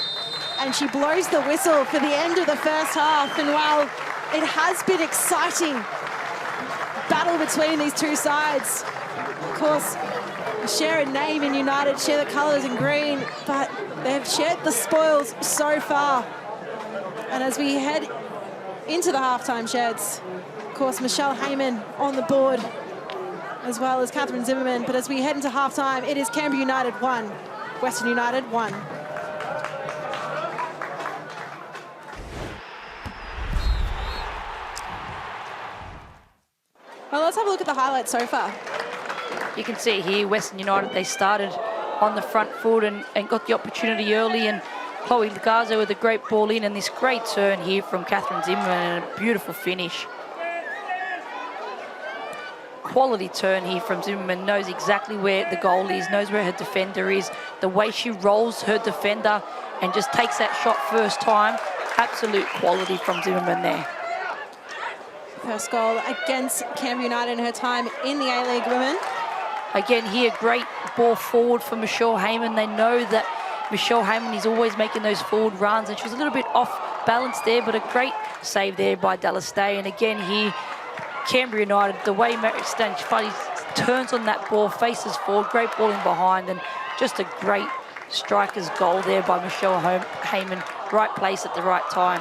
And she blows the whistle for the end of the first half. And while it has been exciting battle between these two sides, of course, share a name in United, share the colours in green, but they've shared the spoils so far. And as we head into the halftime sheds, of course, Michelle Heyman on the board, as well as Catherine Zimmerman. But as we head into halftime, it is Canberra United 1, Western United 1. Well, let's have a look at the highlights so far. You can see here, Western United, they started on the front foot and got the opportunity early, and Chloe Lagazo with a great ball in, and this great turn here from Catherine Zimmerman and a beautiful finish. Quality turn here from Zimmerman, knows exactly where the goal is, knows where her defender is, the way she rolls her defender and just takes that shot first time. Absolute quality from Zimmerman there. First goal against Canberra United in her time in the A-League Women. Again here, great ball forward for Michelle Heyman. They know that Michelle Heyman is always making those forward runs, and she was a little bit off balance there, but a great save there by Dallas Day. And again here, Canberra United, the way Mary Stanch turns on that ball, faces forward, great ball in behind, and just a great striker's goal there by Michelle Heyman. Right place at the right time.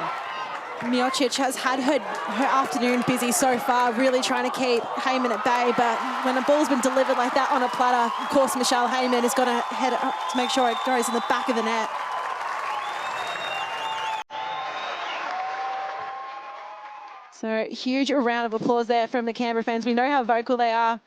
Miocic has had her afternoon busy so far, really trying to keep Heyman at bay, but when a ball's been delivered like that on a platter, of course Michelle Heyman has got to head it up to make sure it goes in the back of the net. So huge round of applause there from the Canberra fans. We know how vocal they are.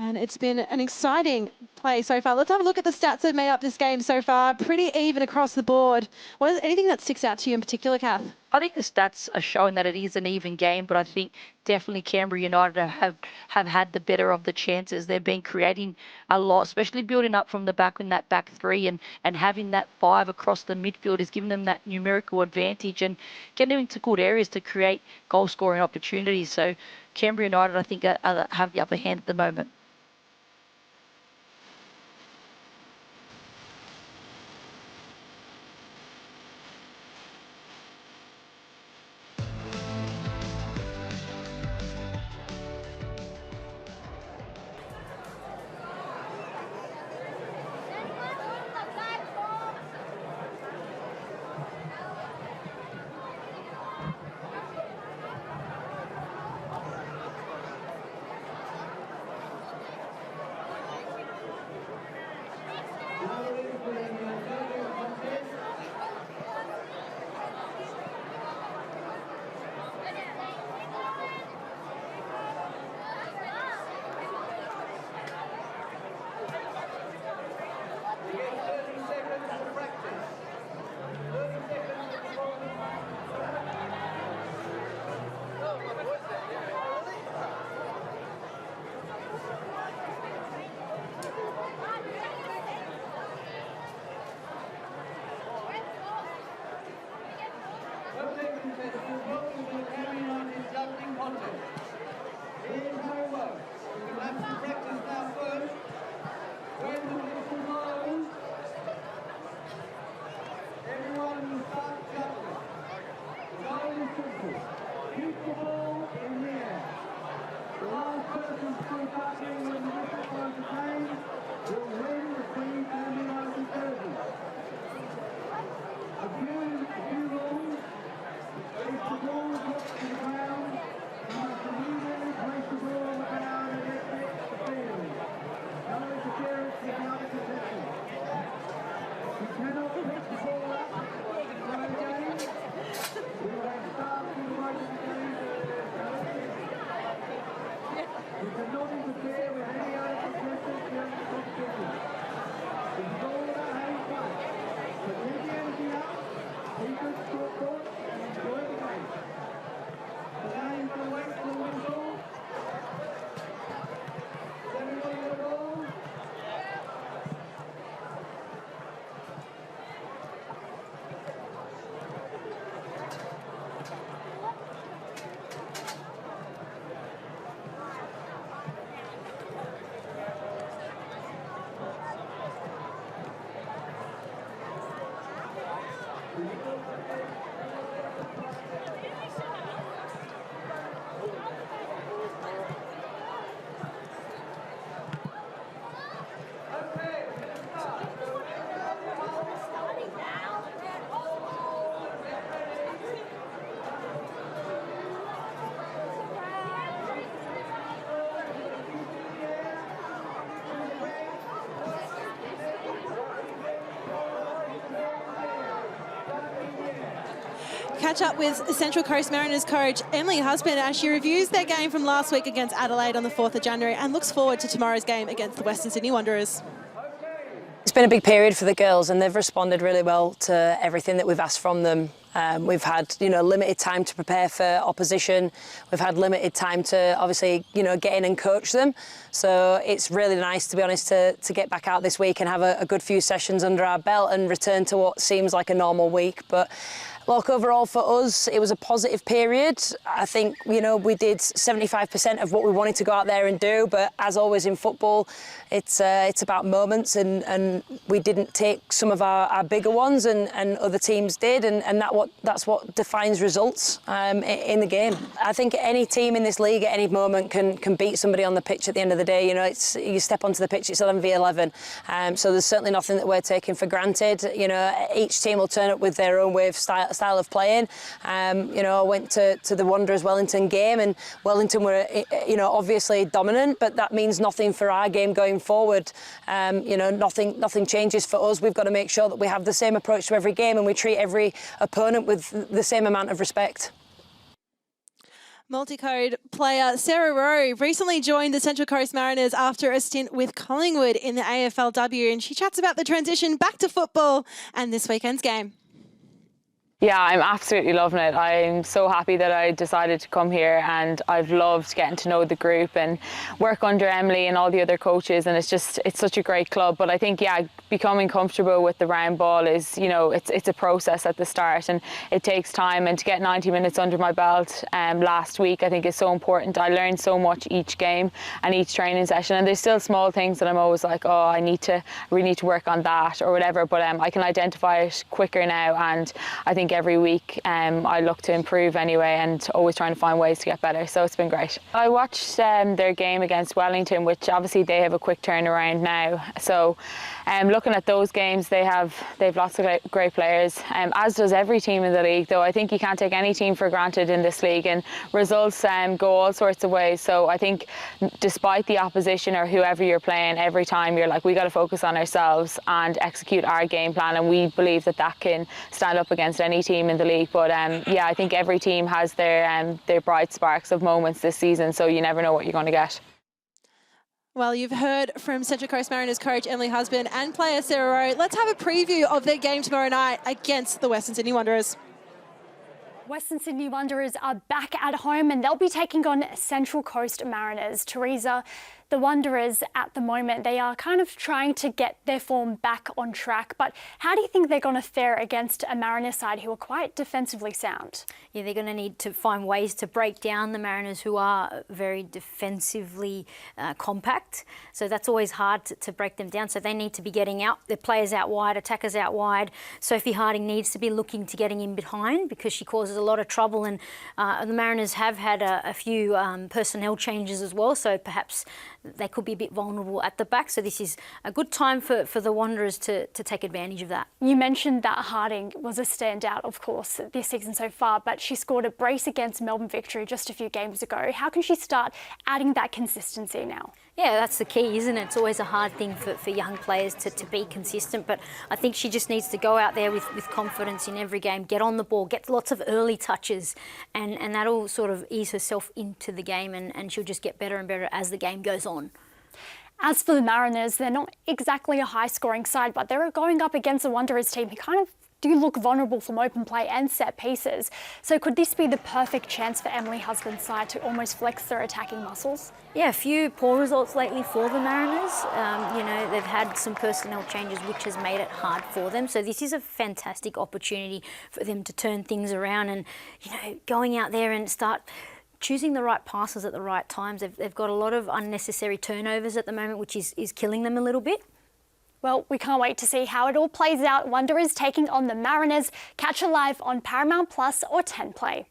And it's been an exciting play so far. Let's have a look at the stats that made up this game so far. Pretty even across the board. What is anything that sticks out to you in particular, Kath? I think the stats are showing that it is an even game, but I think definitely Canberra United have had the better of the chances. They've been creating a lot, especially building up from the back in that back three, and having that 5 across the midfield is giving them that numerical advantage and getting them into good areas to create goal scoring opportunities. So Canberra United, I think, have the upper hand at the moment. Catch up with Central Coast Mariners coach Emily Husband as she reviews their game from last week against Adelaide on the 4th of January and looks forward to tomorrow's game against the Western Sydney Wanderers. It's been a big period for the girls and they've responded really well to everything that we've asked from them. We've had, limited time to prepare for opposition. We've had limited time to obviously, get in and coach them. So it's really nice, to be honest, to get back out this week and have a good few sessions under our belt and return to what seems like a normal week. But look, overall for us, it was a positive period. I think, we did 75% of what we wanted to go out there and do. But as always in football, it's about moments, and we didn't take some of our bigger ones, and other teams did, and that's what defines results in the game. I think any team in this league at any moment can beat somebody on the pitch at the end of the day. You step onto the pitch, it's 11v11. So there's certainly nothing that we're taking for granted. Each team will turn up with their own way of style of playing. I went to the Wanderers Wellington game, and Wellington were, obviously dominant, but that means nothing for our game going forward. Nothing changes for us. We've got to make sure that we have the same approach to every game and we treat every opponent with the same amount of respect. Multicode player Sarah Rowe recently joined the Central Coast Mariners after a stint with Collingwood in the AFLW, and she chats about the transition back to football and this weekend's game. Yeah, I'm absolutely loving it. I'm so happy that I decided to come here, and I've loved getting to know the group and work under Emily and all the other coaches, and it's such a great club. But I think, yeah, becoming comfortable with the round ball is, it's a process at the start, and it takes time, and to get 90 minutes under my belt last week I think is so important. I learned so much each game and each training session, and there's still small things that I'm always like, oh, I really need to work on that or whatever, but I can identify it quicker now, and I think every week I look to improve anyway, and always trying to find ways to get better, so it's been great. I watched their game against Wellington, which obviously they have a quick turnaround now, so looking at those games, they've lots of great players, as does every team in the league, though I think you can't take any team for granted in this league, and results go all sorts of ways. So I think despite the opposition or whoever you're playing, every time you're like, we got to focus on ourselves and execute our game plan, and we believe that can stand up against any team in the league. But yeah, I think every team has their bright sparks of moments this season, so you never know what you're going to get. Well, you've heard from Central Coast Mariners coach Emily Husband and player Sarah Rowe. Let's have a preview of their game tomorrow night against the Western Sydney Wanderers. Western Sydney Wanderers are back at home and they'll be taking on Central Coast Mariners. Teresa, the Wanderers at the moment, they are kind of trying to get their form back on track. But how do you think they're going to fare against a Mariners side who are quite defensively sound? Yeah, they're going to need to find ways to break down the Mariners, who are very defensively compact. So that's always hard to break them down. So they need to be getting out, their players out wide, attackers out wide. Sophie Harding needs to be looking to getting in behind because she causes a lot of trouble. And the Mariners have had a few personnel changes as well. So perhaps they could be a bit vulnerable at the back. So this is a good time for the Wanderers to take advantage of that. You mentioned that Harding was a standout, of course, this season so far, but she scored a brace against Melbourne Victory just a few games ago. How can she start adding that consistency now? Yeah, that's the key, isn't it? It's always a hard thing for young players to be consistent, but I think she just needs to go out there with confidence in every game, get on the ball, get lots of early touches, and that'll sort of ease herself into the game, and she'll just get better and better as the game goes on. As for the Mariners, they're not exactly a high-scoring side, but they're going up against the Wanderers team who kind of do look vulnerable from open play and set pieces. So could this be the perfect chance for Emily Husband's side to almost flex their attacking muscles? Yeah, a few poor results lately for the Mariners. They've had some personnel changes which has made it hard for them. So this is a fantastic opportunity for them to turn things around and, going out there and start choosing the right passes at the right times. They've got a lot of unnecessary turnovers at the moment, which is killing them a little bit. Well, we can't wait to see how it all plays out. Wanderers taking on the Mariners. Catch it live on Paramount Plus or 10 Play.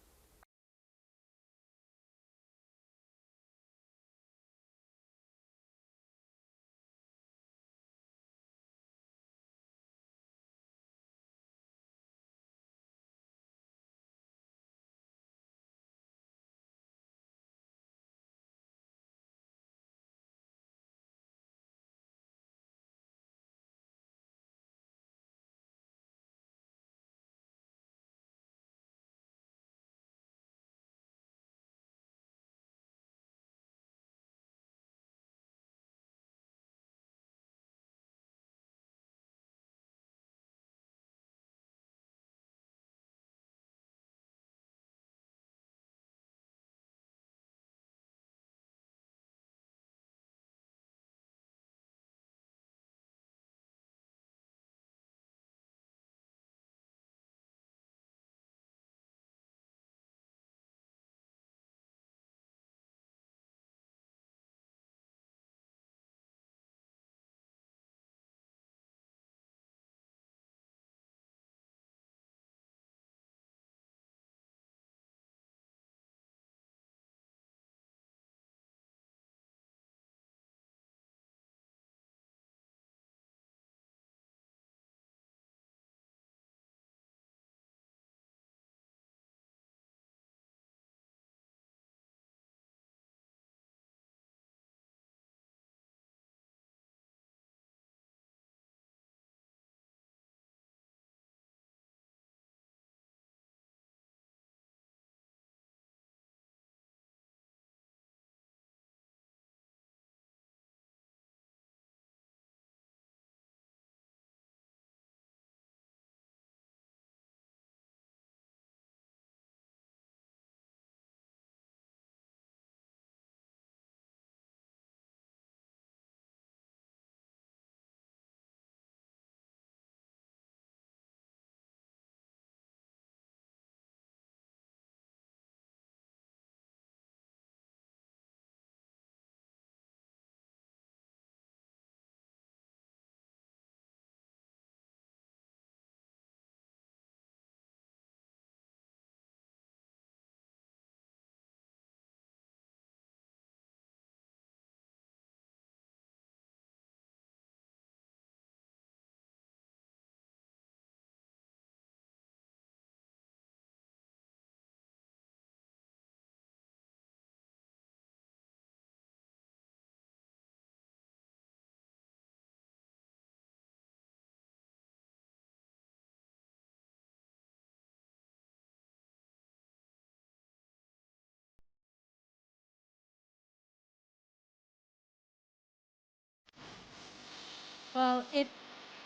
Well, it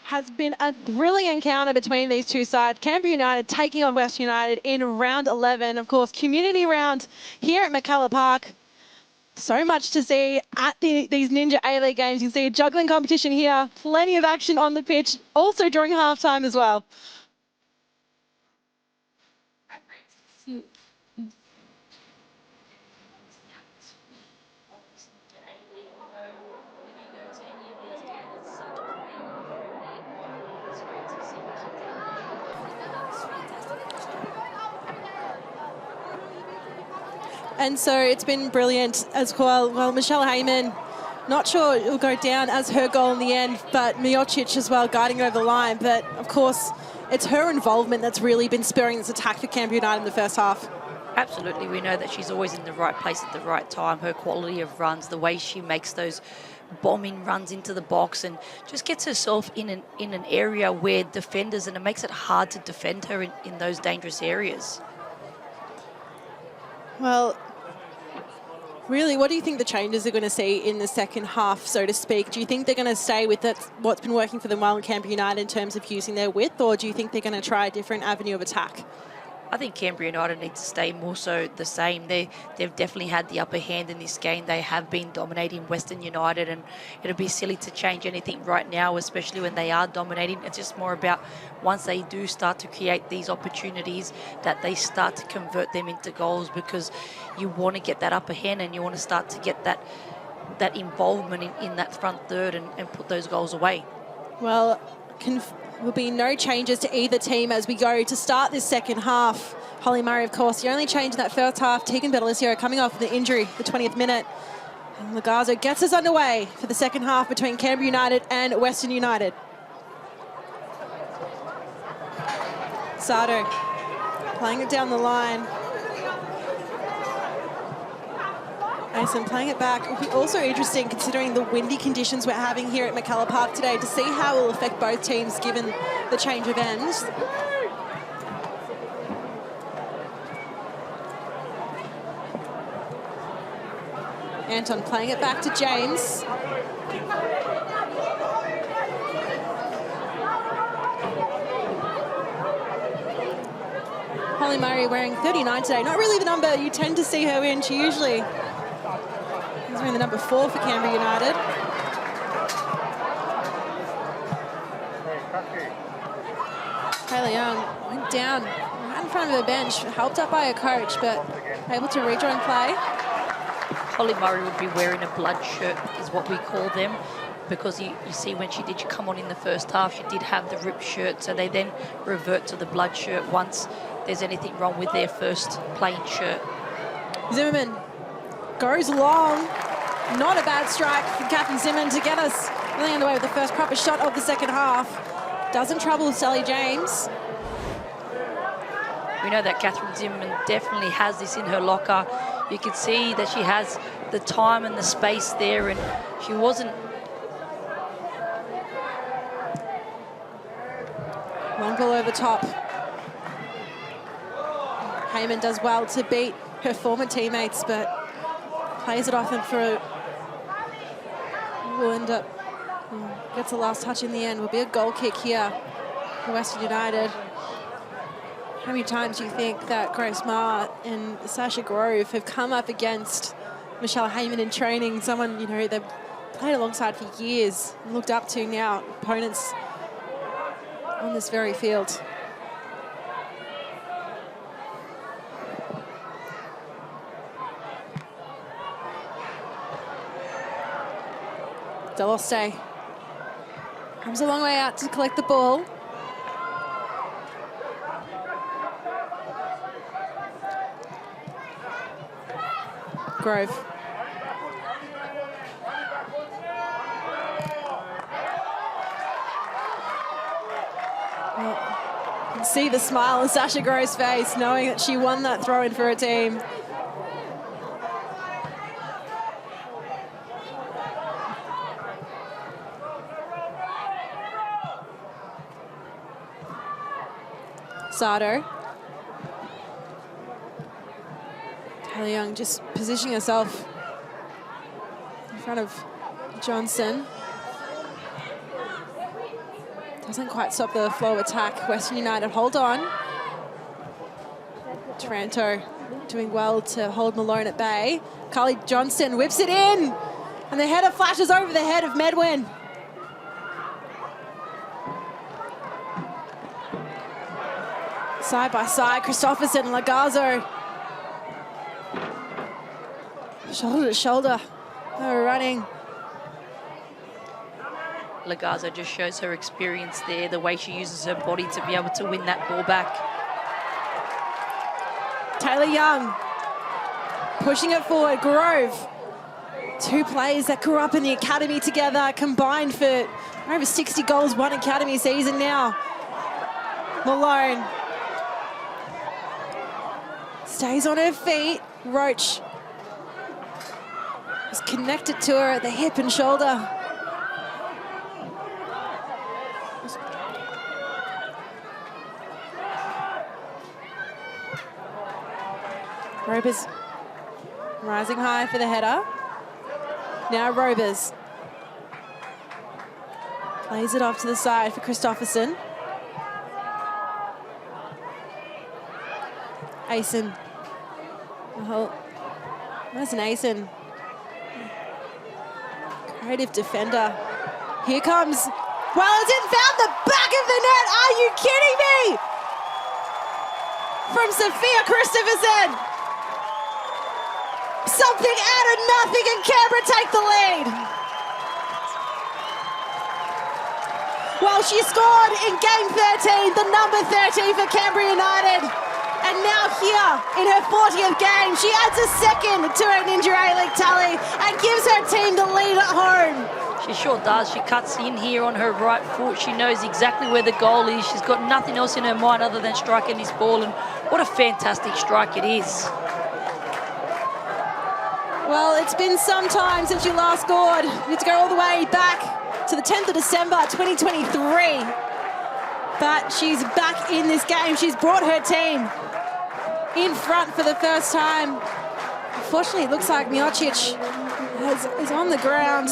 has been a thrilling encounter between these two sides. Canberra United taking on Western United in round 11. Of course, community round here at McCullough Park. So much to see at these Ninja A-League games. You can see a juggling competition here. Plenty of action on the pitch, also during halftime as well. And so it's been brilliant as well. Well, Michelle Heyman, not sure it will go down as her goal in the end, but Miocic as well guiding over the line. But of course, it's her involvement that's really been spurring this attack for Canberra United in the first half. Absolutely, we know that she's always in the right place at the right time. Her quality of runs, the way she makes those bombing runs into the box and just gets herself in an area where defenders, and it makes it hard to defend her in those dangerous areas. Well, really, what do you think the changes are going to see in the second half, so to speak? Do you think they're going to stay with what's been working for them well in Canberra United in terms of using their width, or do you think they're going to try a different avenue of attack? I think Canberra United need to stay more so the same. They've definitely had the upper hand in this game. They have been dominating Western United, and it'll be silly to change anything right now, especially when they are dominating. It's just more about once they do start to create these opportunities, that they start to convert them into goals, because you want to get that upper hand and you want to start to get that involvement in that front third and put those goals away. Well, will be no changes to either team as we go to start this second half. Holly Murray, of course, the only change in that first half. Tegan Bedalisio coming off the injury, the 20th minute. And Lagazo gets us underway for the second half between Canberra United and Western United. Sato playing it down the line. Mason playing it back. It'll be also interesting, considering the windy conditions we're having here at McCullough Park today, to see how it will affect both teams given the change of ends. Anton playing it back to James. Holly Murray wearing 39 today. Not really the number you tend to see her in. She usually is wearing the number 4 for Canberra United. Kayla Young went down right in front of her bench, helped up by her coach, but able to rejoin play. Holly Murray would be wearing a blood shirt, is what we call them, because you see when she did come on in the first half, she did have the ripped shirt, so they then revert to the blood shirt once there's anything wrong with their first plain shirt. Zimmerman goes long. Not a bad strike from Catherine Zimmerman to get us really underway with the first proper shot of the second half. Doesn't trouble Sally James. We know that Catherine Zimmerman definitely has this in her locker. You can see that she has the time and the space there, and she wasn't... Long ball over top. Heyman does well to beat her former teammates, but plays it off, and will end up... Gets the last touch in the end. Will be a goal kick here for Western United. How many times do you think that Grace Maher and Sasha Grove have come up against Michelle Heyman in training? Someone, you know, they've played alongside for years and looked up to now, opponents on this very field. Deloste comes a long way out to collect the ball. Grove. Well, you can see the smile on Sasha Grove's face, knowing that she won that throw-in for her team. Sato. Taylor Young just positioning herself in front of Johnson. Doesn't quite stop the flow attack. Western United hold on. Taranto doing well to hold Malone at bay. Carly Johnston whips it in, and the header flashes over the head of Medwin. Side by side, Christopherson and Lagazo. Shoulder to shoulder, they're running. Lagazo just shows her experience there, the way she uses her body to be able to win that ball back. Taylor Young pushing it forward. Grove, two players that grew up in the academy together, combined for over 60 goals one academy season now. Malone stays on her feet. Roach is connected to her at the hip and shoulder. Rovers rising high for the header. Now Rovers plays it off to the side for Christopherson. Asen. Oh, that's an Asen. Creative defender. Here comes Wellington, found the back of the net. Are you kidding me? From Sophia Christopherson. Something out of nothing, and Canberra take the lead. Well, she scored in game 13, the number 13 for Canberra United. And now here, in her 40th game, she adds a second to her Ninja A-League tally and gives her team the lead at home. She sure does. She cuts in here on her right foot. She knows exactly where the goal is. She's got nothing else in her mind other than striking this ball, and what a fantastic strike it is. Well, it's been some time since you last scored. You have to go all the way back to the 10th of December, 2023. But she's back in this game. She's brought her team in front for the first time. Unfortunately, it looks like Miocic is on the ground.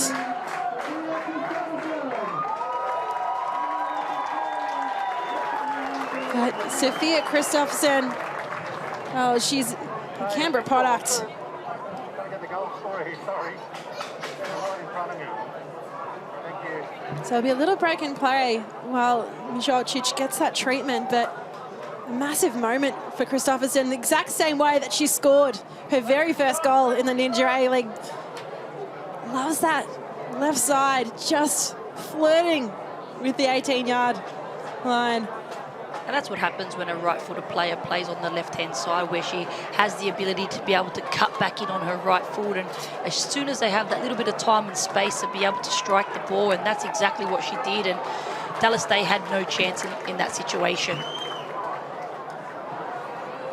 But Sophia Christopherson, oh, she's a Canberra product. So it'll be a little broken play while Miocic gets that treatment, but a massive moment for Christopherson, the exact same way that she scored her very first goal in the Ninja A-League. Loves that left side, just flirting with the 18-yard line. And that's what happens when a right-footed player plays on the left-hand side, where she has the ability to be able to cut back in on her right foot, and as soon as they have that little bit of time and space to be able to strike the ball, and that's exactly what she did, and Dallas Day had no chance in that situation.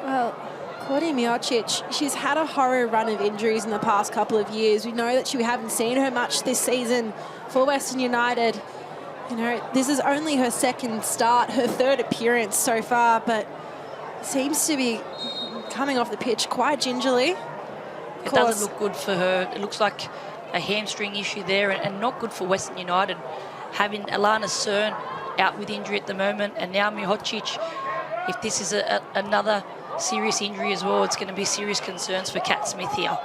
Well, Claudia Miocic, she's had a horror run of injuries in the past couple of years. We know that we haven't seen her much this season for Western United. You know, this is only her second start, her third appearance so far, but seems to be coming off the pitch quite gingerly. It doesn't look good for her. It looks like a hamstring issue there, and not good for Western United. Having Alana Cern out with injury at the moment, and now Miocic, if this is another serious injury as well, it's going to be serious concerns for Kat Smith here.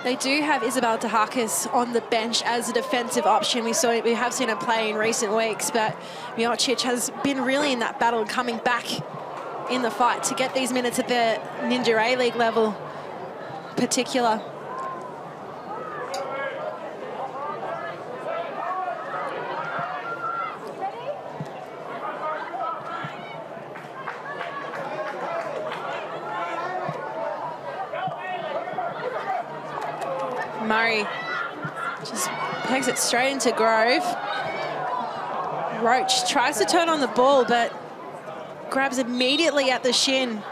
They do have Isabel Dehakis on the bench as a defensive option. We have seen her play in recent weeks, but Miocic has been really in that battle, coming back in the fight to get these minutes at the Ninja A-League level particular. Murray just pegs it straight into Grove. Roach tries to turn on the ball, but grabs immediately at the shin.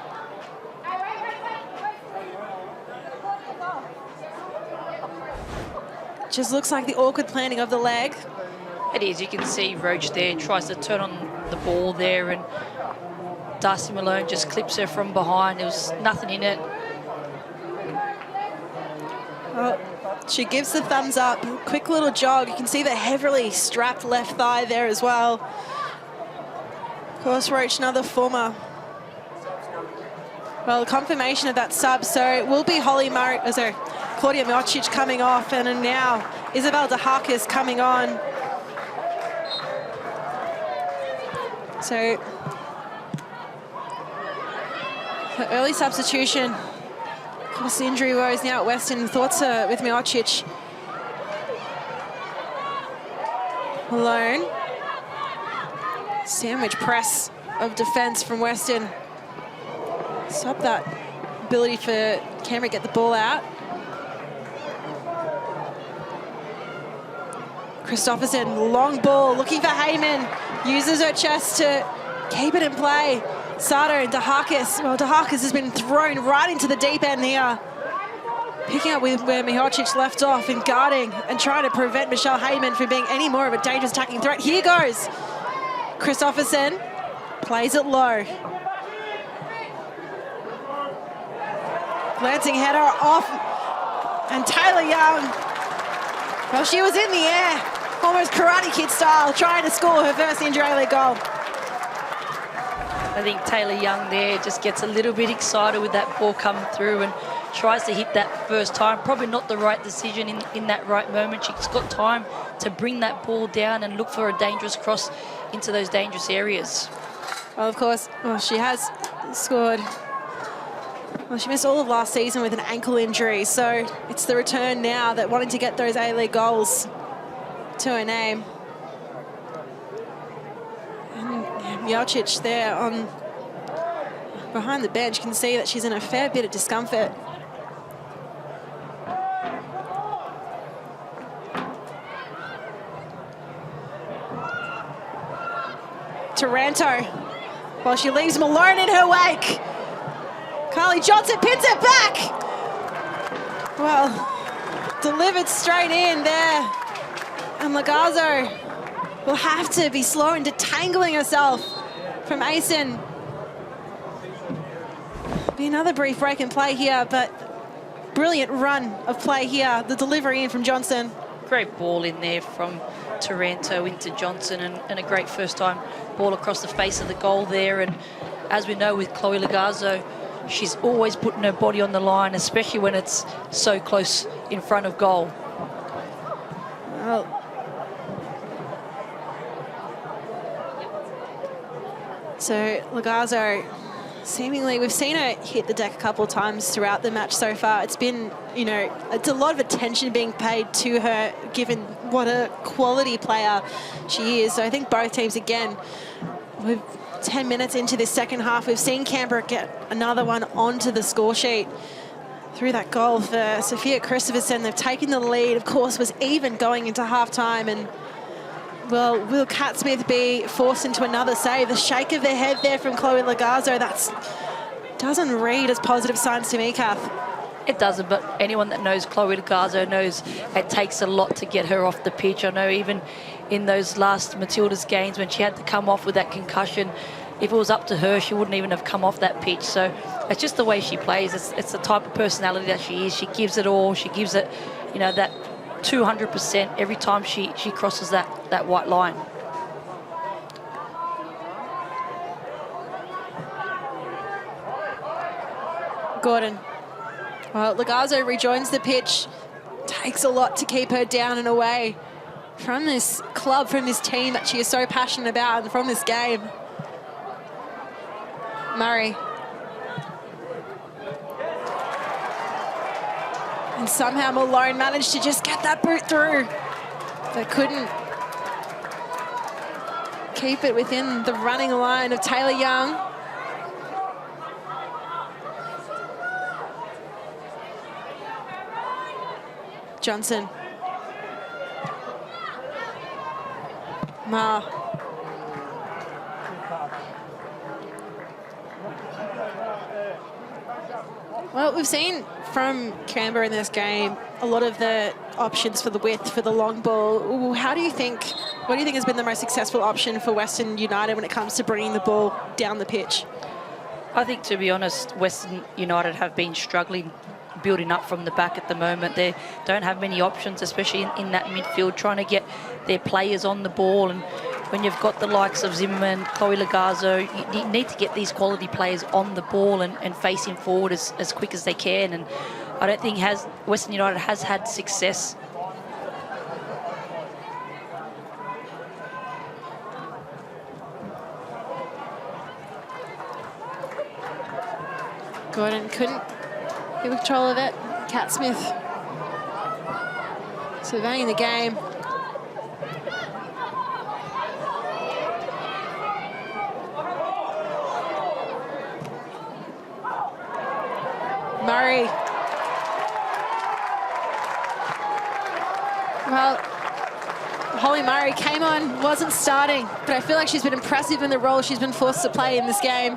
Just looks like the awkward planting of the leg. It is. You can see Roach there tries to turn on the ball there, and Darcy Malone just clips her from behind. There was nothing in it. Oh, she gives the thumbs up. Quick little jog. You can see the heavily strapped left thigh there as well. course, Roach, another former. Well, confirmation of that sub, so it will be Claudia Miocic coming off, and now Isabel DeHakis coming on. So, the early substitution. Of course, the injury woes now at Western. Thoughts with Miocic alone. Sandwich press of defence from Western. Stop that ability for Canberra to get the ball out. Christopherson, long ball, looking for Heyman. Uses her chest to keep it in play. Sato and DeHakis. Well, DeHakis has been thrown right into the deep end here. Picking up with where Miocic left off and guarding and trying to prevent Michelle Heyman from being any more of a dangerous attacking threat. Here goes Christopherson. Plays it low. Glancing header off. And Taylor Young. Well, she was in the air. Almost Karate Kid style, trying to score her first inter-A-League goal. I think Taylor Young there just gets a little bit excited with that ball coming through and tries to hit that first time. Probably not the right decision in that right moment. She's got time to bring that ball down and look for a dangerous cross into those dangerous areas. Well, of course, she has scored. Well, she missed all of last season with an ankle injury, so it's the return now that wanting to get those A-League goals to her name. And Miocic there on behind the bench can see that she's in a fair bit of discomfort. Taranto, while she leaves Malone in her wake. Carly Johnson pins it back. Well, delivered straight in there. And Lagazzo will have to be slow in detangling herself from Asen. Be another brief break in play here, but brilliant run of play here. The delivery in from Johnson. Great ball in there from Taranto into Johnson, and a great first time ball across the face of the goal there. And as we know with Chloe Lagazzo, she's always putting her body on the line, especially when it's so close in front of goal. Well, so Lagazzo, seemingly, we've seen her hit the deck a couple of times throughout the match so far. It's been, it's a lot of attention being paid to her, given what a quality player she is. So I think both teams, again, we've 10 minutes into this second half, we've seen Canberra get another one onto the score sheet through that goal for Sophia Christopherson. They've taken the lead, of course, was even going into half-time, and well, will Kat Smith be forced into another save? The shake of the head there from Chloe Lagazzo, that doesn't read as positive signs to me, Kath. It doesn't, but anyone that knows Chloe Lagazzo knows it takes a lot to get her off the pitch. I know even in those last Matildas games when she had to come off with that concussion, if it was up to her, she wouldn't even have come off that pitch. So it's just the way she plays. It's the type of personality that she is. She gives it all. She gives it, that 200% every time she crosses that white line. Gordon. Well, Lagazzo rejoins the pitch. Takes a lot to keep her down and away from this club, from this team that she is so passionate about, and from this game. Murray. And somehow Malone managed to just get that boot through. But couldn't keep it within the running line of Taylor Young. Johnson. Ma. Well, we've seen from Canberra in this game a lot of the options for the width, for the long ball. What do you think has been the most successful option for Western United when it comes to bringing the ball down the pitch? I think, to be honest, Western United have been struggling building up from the back at the moment. They don't have many options, especially in that midfield, trying to get their players on the ball. And when you've got the likes of Zimmerman, Chloe Lagazo, you need to get these quality players on the ball and facing forward as quick as they can. And I don't think Western United has had success. Gordon couldn't get control of it. Cat Smith surveying the game. Murray. Well, Holly Murray came on, wasn't starting, but I feel like she's been impressive in the role she's been forced to play in this game.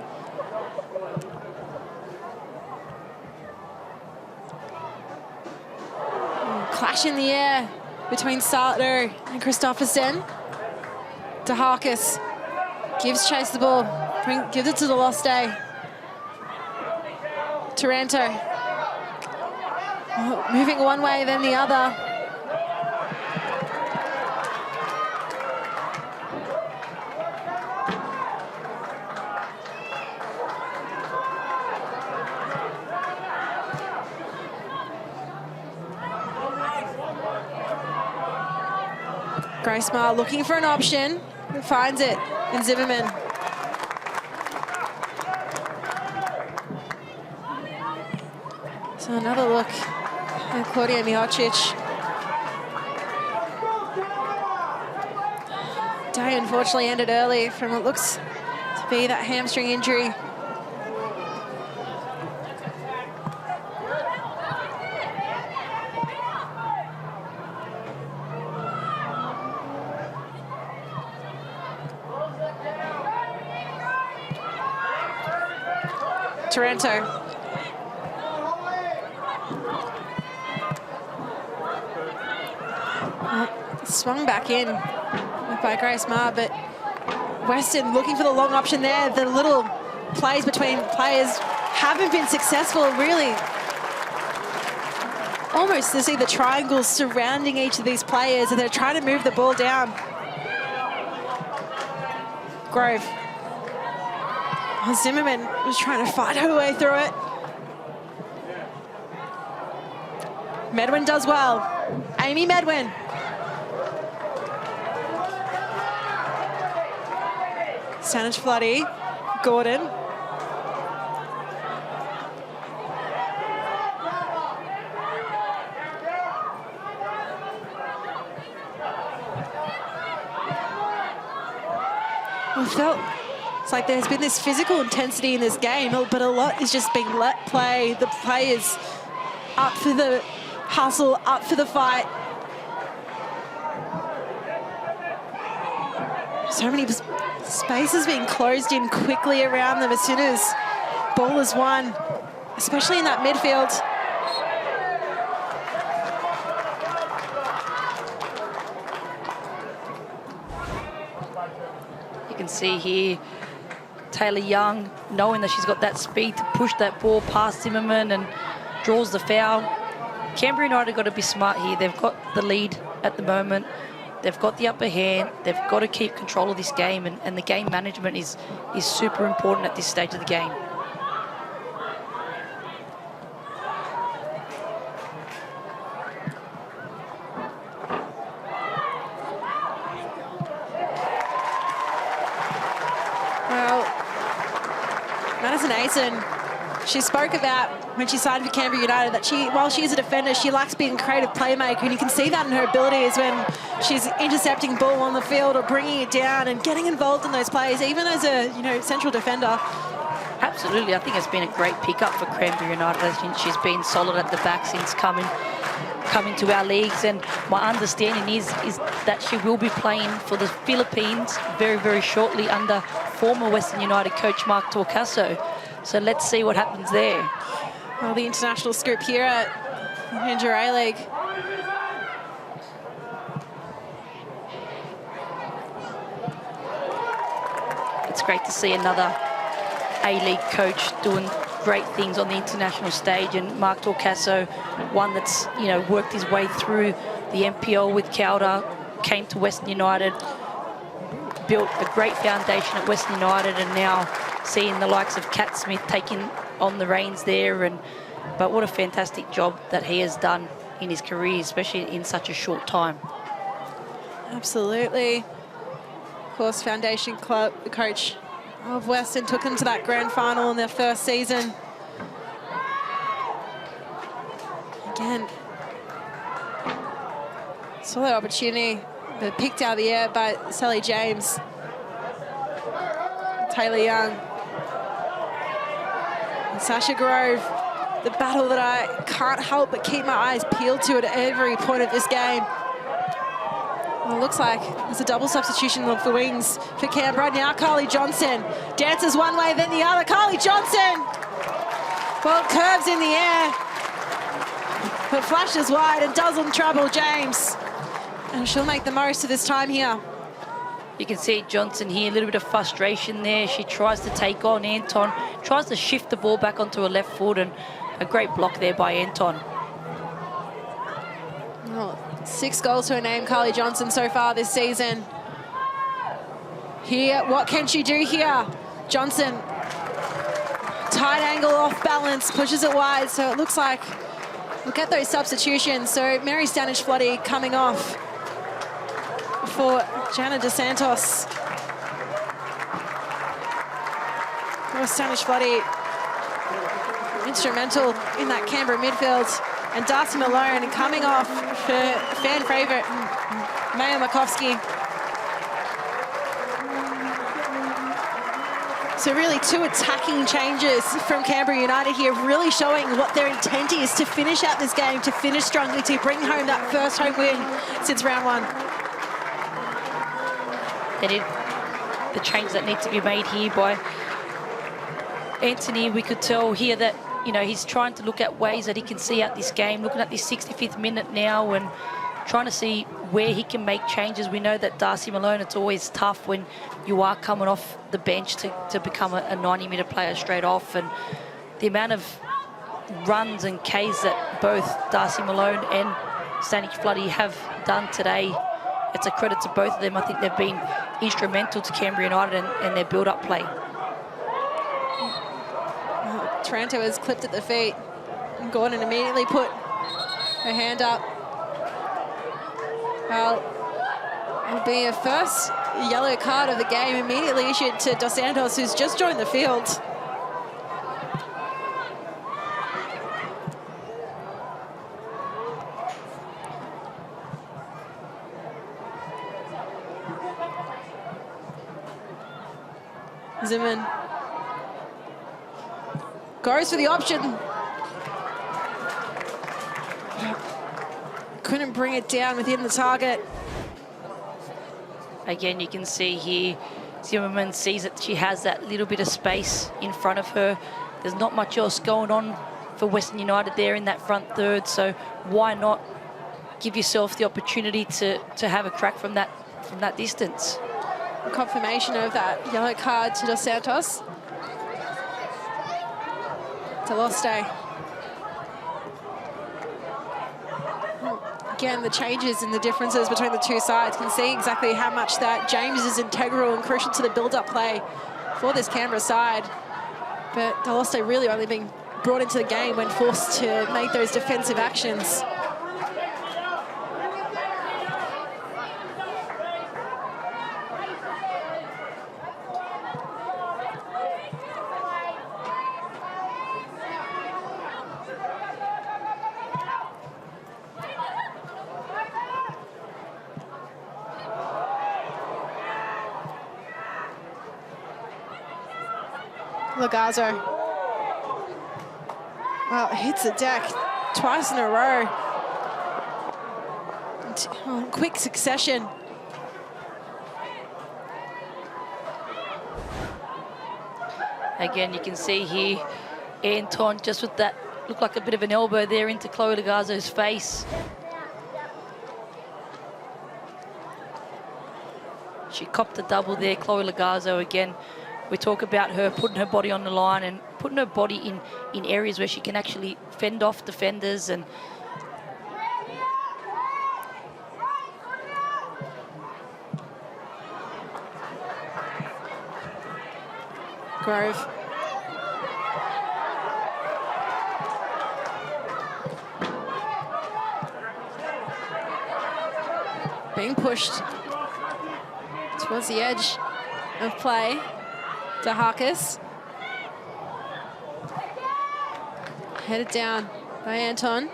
Clash in the air between Sarto and Christopherson. DeHarkis gives Chase the ball, gives it to the Lost Day. Taranto moving one way, then the other. Grace-Mar looking for an option, finds it in Zimmerman. So another look at Claudia Mihocic. Day unfortunately ended early from what looks to be that hamstring injury. Taranto. Swung back in by Grace-Mar, but Western looking for the long option there. The little plays between players haven't been successful, really. Almost to see the triangles surrounding each of these players, and they're trying to move the ball down. Grove. Zimmerman was trying to fight her way through it. Medwin does well. Amy Medwin. Saanich Floody. Gordon. I felt it's like there's been this physical intensity in this game, but a lot is just being let play. The players up for the hustle, up for the fight. So many spaces being closed in quickly around them as soon as ball is won, especially in that midfield. You can see here Taylor Young, knowing that she's got that speed to push that ball past Zimmerman and draws the foul. Canberra United got to be smart here. They've got the lead at the moment. They've got the upper hand. They've got to keep control of this game, and the game management is super important at this stage of the game. Well, Madison Asen, she spoke about when she signed for Canberra United that while she is a defender, she likes being a creative playmaker, and you can see that in her abilities when she's intercepting ball on the field or bringing it down and getting involved in those plays, even as a central defender. Absolutely, I think it's been a great pickup for Canberra United. I think she's been solid at the back since coming to our leagues, and my understanding is that she will be playing for the Philippines very, very shortly under former Western United coach Mark Torcaso. So let's see what happens there. Well, the international scoop here at Ginger A-League. It's great to see another A-League coach doing great things on the international stage, and Mark Torcaso, one that's worked his way through the NPL with Calder, came to Western United, built a great foundation at Western United, and now seeing the likes of Cat Smith taking on the reins there. But what a fantastic job that he has done in his career, especially in such a short time. Absolutely. Of course, foundation club coach of Western took them to that grand final in their first season. Again, saw that opportunity, but picked out of the air by Sally James. Taylor Young. And Sasha Grove, the battle that I can't help but keep my eyes peeled to at every point of this game. Well, it looks like there's a double substitution of the wings for Canberra. Now Carly Johnson dances one way, then the other. Carly Johnson, well, curves in the air, but flashes wide and doesn't trouble James. And she'll make the most of this time here. You can see Johnson here, a little bit of frustration there. She tries to take on Anton, tries to shift the ball back onto her left foot, and a great block there by Anton. Oh, 6 goals to her name, Carly Johnson, so far this season. Here, what can she do here? Johnson, tight angle, off balance, pushes it wide, so it looks like we'll get those substitutions. So Mary Stanish-Floody coming off for Jana Dos Santos. Stanish-Floody instrumental in that Canberra midfield. And Darcy Malone coming off for fan favourite Maya Makovsky. So really 2 attacking changes from Canberra United here, really showing what their intent is to finish out this game, to finish strongly, to bring home that first home win since round 1. The change that needs to be made here by Anthony, we could tell here that, you know, he's trying to look at ways that he can see out this game, looking at this 65th minute now and trying to see where he can make changes. We know that Darcy Malone, it's always tough when you are coming off the bench to become a 90-minute player straight off. And the amount of runs and Ks that both Darcy Malone and Stanish-Floody have done today, it's a credit to both of them. I think they've been instrumental to Canberra United and their build-up play. Taranto is clipped at the feet. And Gordon immediately put her hand up. Well, it'll be a first yellow card of the game immediately issued to Dos Santos, who's just joined the field. Zimmerman goes for the option. Couldn't bring it down within the target. Again, you can see here, Zimmerman sees that she has that little bit of space in front of her. There's not much else going on for Western United there in that front third, so why not give yourself the opportunity to have a crack from that distance? Confirmation of that yellow card to Dos Santos. Deloste. Again, the changes and the differences between the two sides can see exactly how much that James is integral and crucial to the build-up play for this Canberra side. But Deloste really only being brought into the game when forced to make those defensive actions. Lagazo. Well, hits the deck twice in a row. Quick succession. Again, you can see here, Anton just with that, looked like a bit of an elbow there into Chloe Lagazo's face. She copped a double there, Chloe Lagazo again. We talk about her putting her body on the line and putting her body in areas where she can actually fend off defenders. And Grove. Being pushed towards the edge of play to Harkis. Headed down by Anton.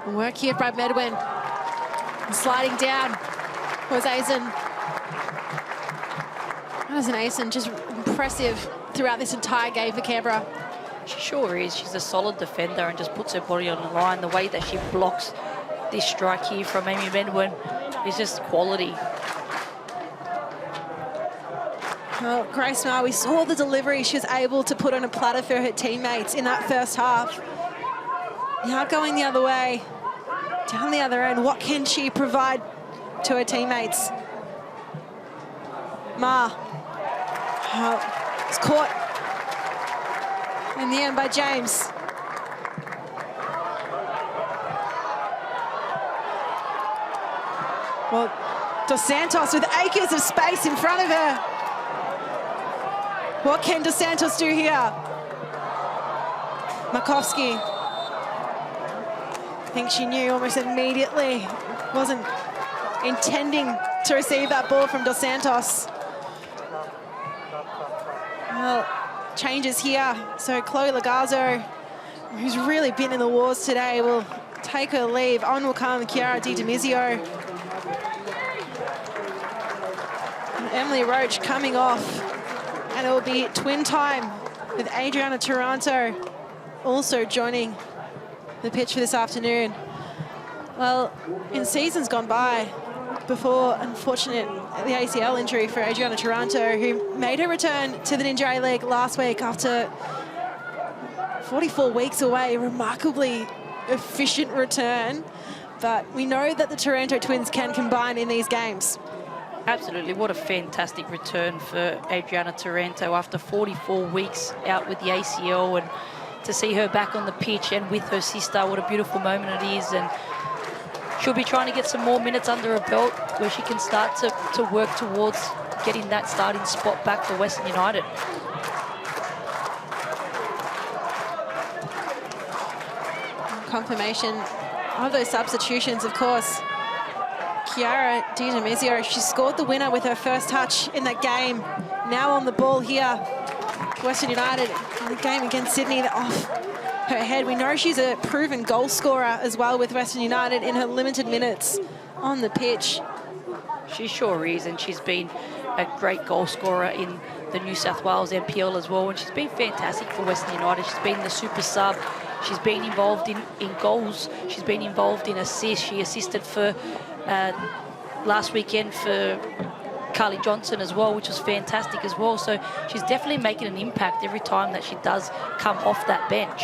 Work here by Medwin. Sliding down was Asen. Wasn't Asen just impressive throughout this entire game for Canberra? She sure is. She's a solid defender and just puts her body on the line. The way that she blocks this strike here from Amy Medwin is just quality. Well, Grace Maher, we saw the delivery she was able to put on a platter for her teammates in that first half. Now going the other way, down the other end, what can she provide to her teammates? Maher. It's caught in the end by James. Well, Dos Santos with acres of space in front of her. What can Dos Santos do here? Markovsky. I think she knew almost immediately. Wasn't intending to receive that ball from Dos Santos. Well, changes here. So Chloe Lagazo, who's really been in the wars today, will take her leave. On will come Chiara Di Demizio. Emily Roach coming off. And it will be twin time with Adriana Taranto also joining the pitch for this afternoon. Well, in seasons gone by, before unfortunate the ACL injury for Adriana Taranto, who made her return to the Ninja A-League last week after 44 weeks away, remarkably efficient return. But we know that the Taranto twins can combine in these games. Absolutely, what a fantastic return for Adriana Taranto after 44 weeks out with the ACL, and to see her back on the pitch and with her sister, what a beautiful moment it is. And she'll be trying to get some more minutes under her belt where she can start to work towards getting that starting spot back for Western United. Confirmation of those substitutions, of course. Chiara Di Demizio, she scored the winner with her first touch in that game. Now on the ball here, Western United in the game against Sydney off her head. We know she's a proven goal scorer as well with Western United in her limited minutes on the pitch. She sure is, and she's been a great goal scorer in the New South Wales NPL as well, and she's been fantastic for Western United. She's been the super sub. She's been involved in goals. She's been involved in assists. She assisted for last weekend for Carly Johnson as well, which was fantastic as well. So she's definitely making an impact every time that she does come off that bench.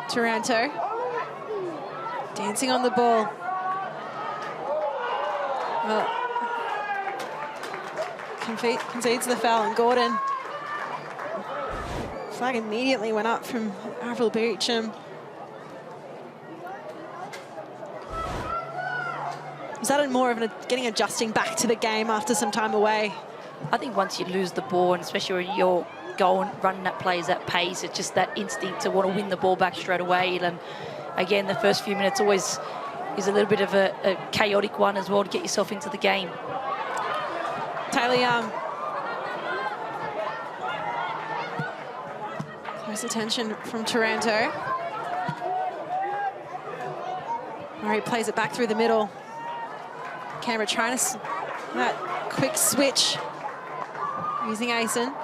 Taranto dancing on the ball. Well, concedes the foul, and Gordon. Flag immediately went up from Avril Beecham. Was that more of getting adjusting back to the game after some time away? I think once you lose the ball, and especially when you're going, running at plays at pace, it's just that instinct to want to win the ball back straight away. And again, the first few minutes always is a little bit of a chaotic one as well to get yourself into the game. Taylor Young. Close attention from Taranto. Murray plays it back through the middle. Canberra trying to that quick switch using Asen.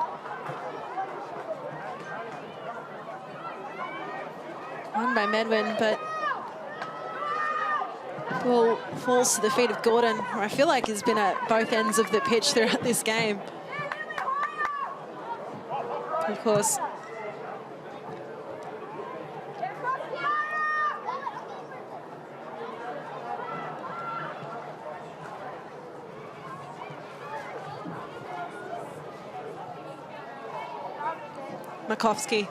Won by Medwin, but ball falls to the feet of Gordon, who I feel like has been at both ends of the pitch throughout this game. Of course, Makovsky.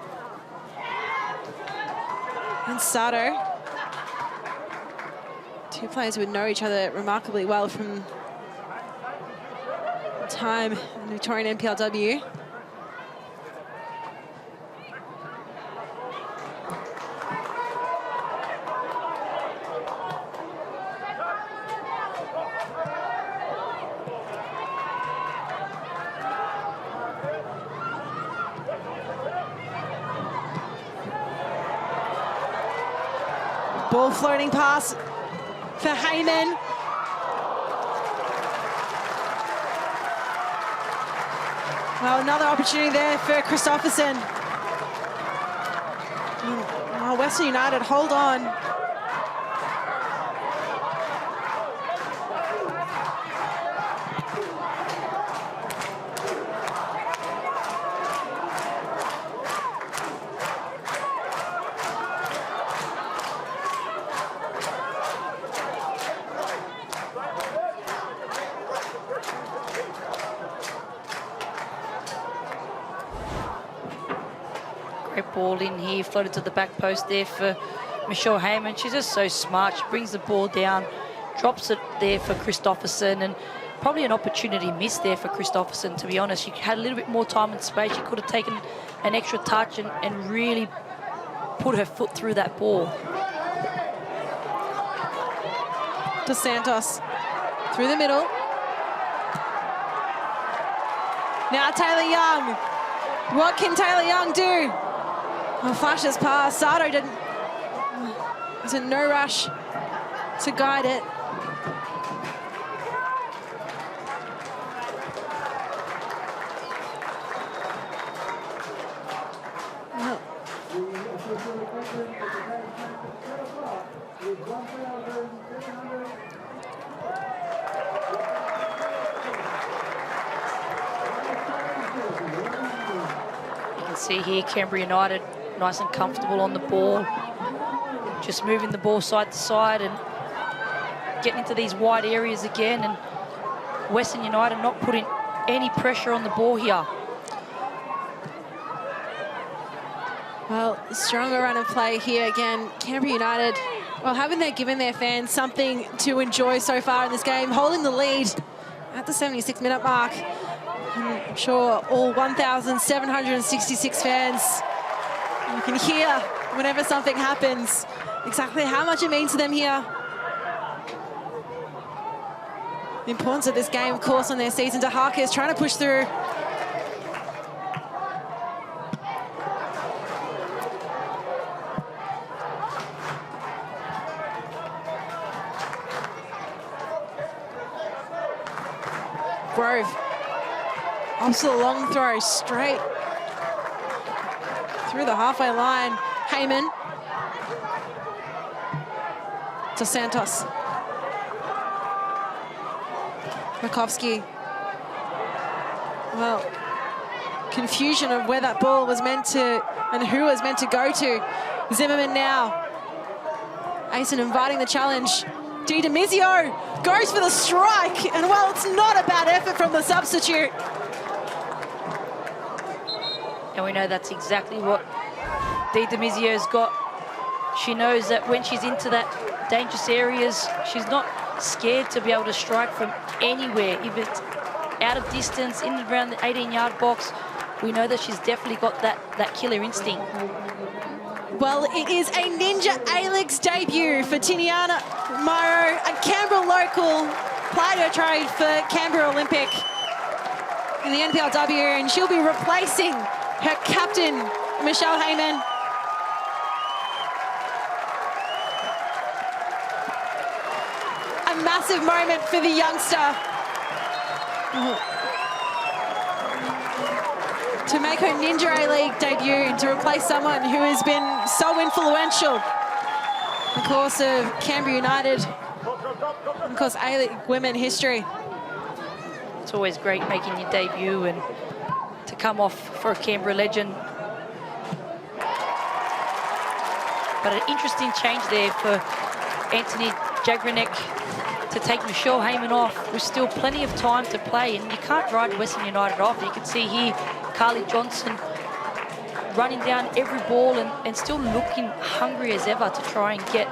And Sato. Two players who would know each other remarkably well from time in the Victorian NPLW. Ball floating pass for Heyman. Well, another opportunity there for Christopherson. Oh, Western United, hold on. Great ball in here, floated to the back post there for Michelle Heyman. She's just so smart. She brings the ball down, drops it there for Christopherson, and probably an opportunity missed there for Christopherson, to be honest. She had a little bit more time and space. She could have taken an extra touch and really put her foot through that ball. Dos Santos through the middle. Now Taylor Young. What can Taylor Young do? Well, flashes past. Sato didn't. There's a no rush to guide it. Well, You can see here Canberra United nice and comfortable on the ball, just moving the ball side to side and getting into these wide areas again, and Western United not putting any pressure on the ball here. well, stronger run of play here again. Canberra United, well, haven't they given their fans something to enjoy so far in this game, holding the lead at the 76-minute mark. I'm sure all 1,766 fans, you can hear whenever something happens exactly how much it means to them here. The importance of this game, of course, on their season. Dahaka is trying to push through. Grove. Opposite the long throw, straight through the halfway line. Heyman. To Santos. Makovsky. Well, confusion of where that ball was meant to and who was meant to go to. Zimmerman now. Asen inviting the challenge. Di Demizio goes for the strike, and well, it's not a bad effort from the substitute. And we know that's exactly what Di Demizio's got. She knows that when she's into that dangerous areas, she's not scared to be able to strike from anywhere. If it's out of distance, in and around the 18-yard box, we know that she's definitely got that killer instinct. Well, it is a Ninja A-League's debut for Tiniana Mairo, a Canberra local, played her trade for Canberra Olympic in the NPLW, and she'll be replacing her captain, Michelle Heyman. A massive moment for the youngster. To make her Ninja A-League debut, to replace someone who has been so influential in the course of Canberra United, and of course A-League women history. It's always great making your debut and to come off for a Canberra legend. But an interesting change there for Anthony Jagranek to take Michelle Heyman off with still plenty of time to play, and you can't ride Western United off. You can see here Carly Johnson running down every ball and still looking hungry as ever to try and get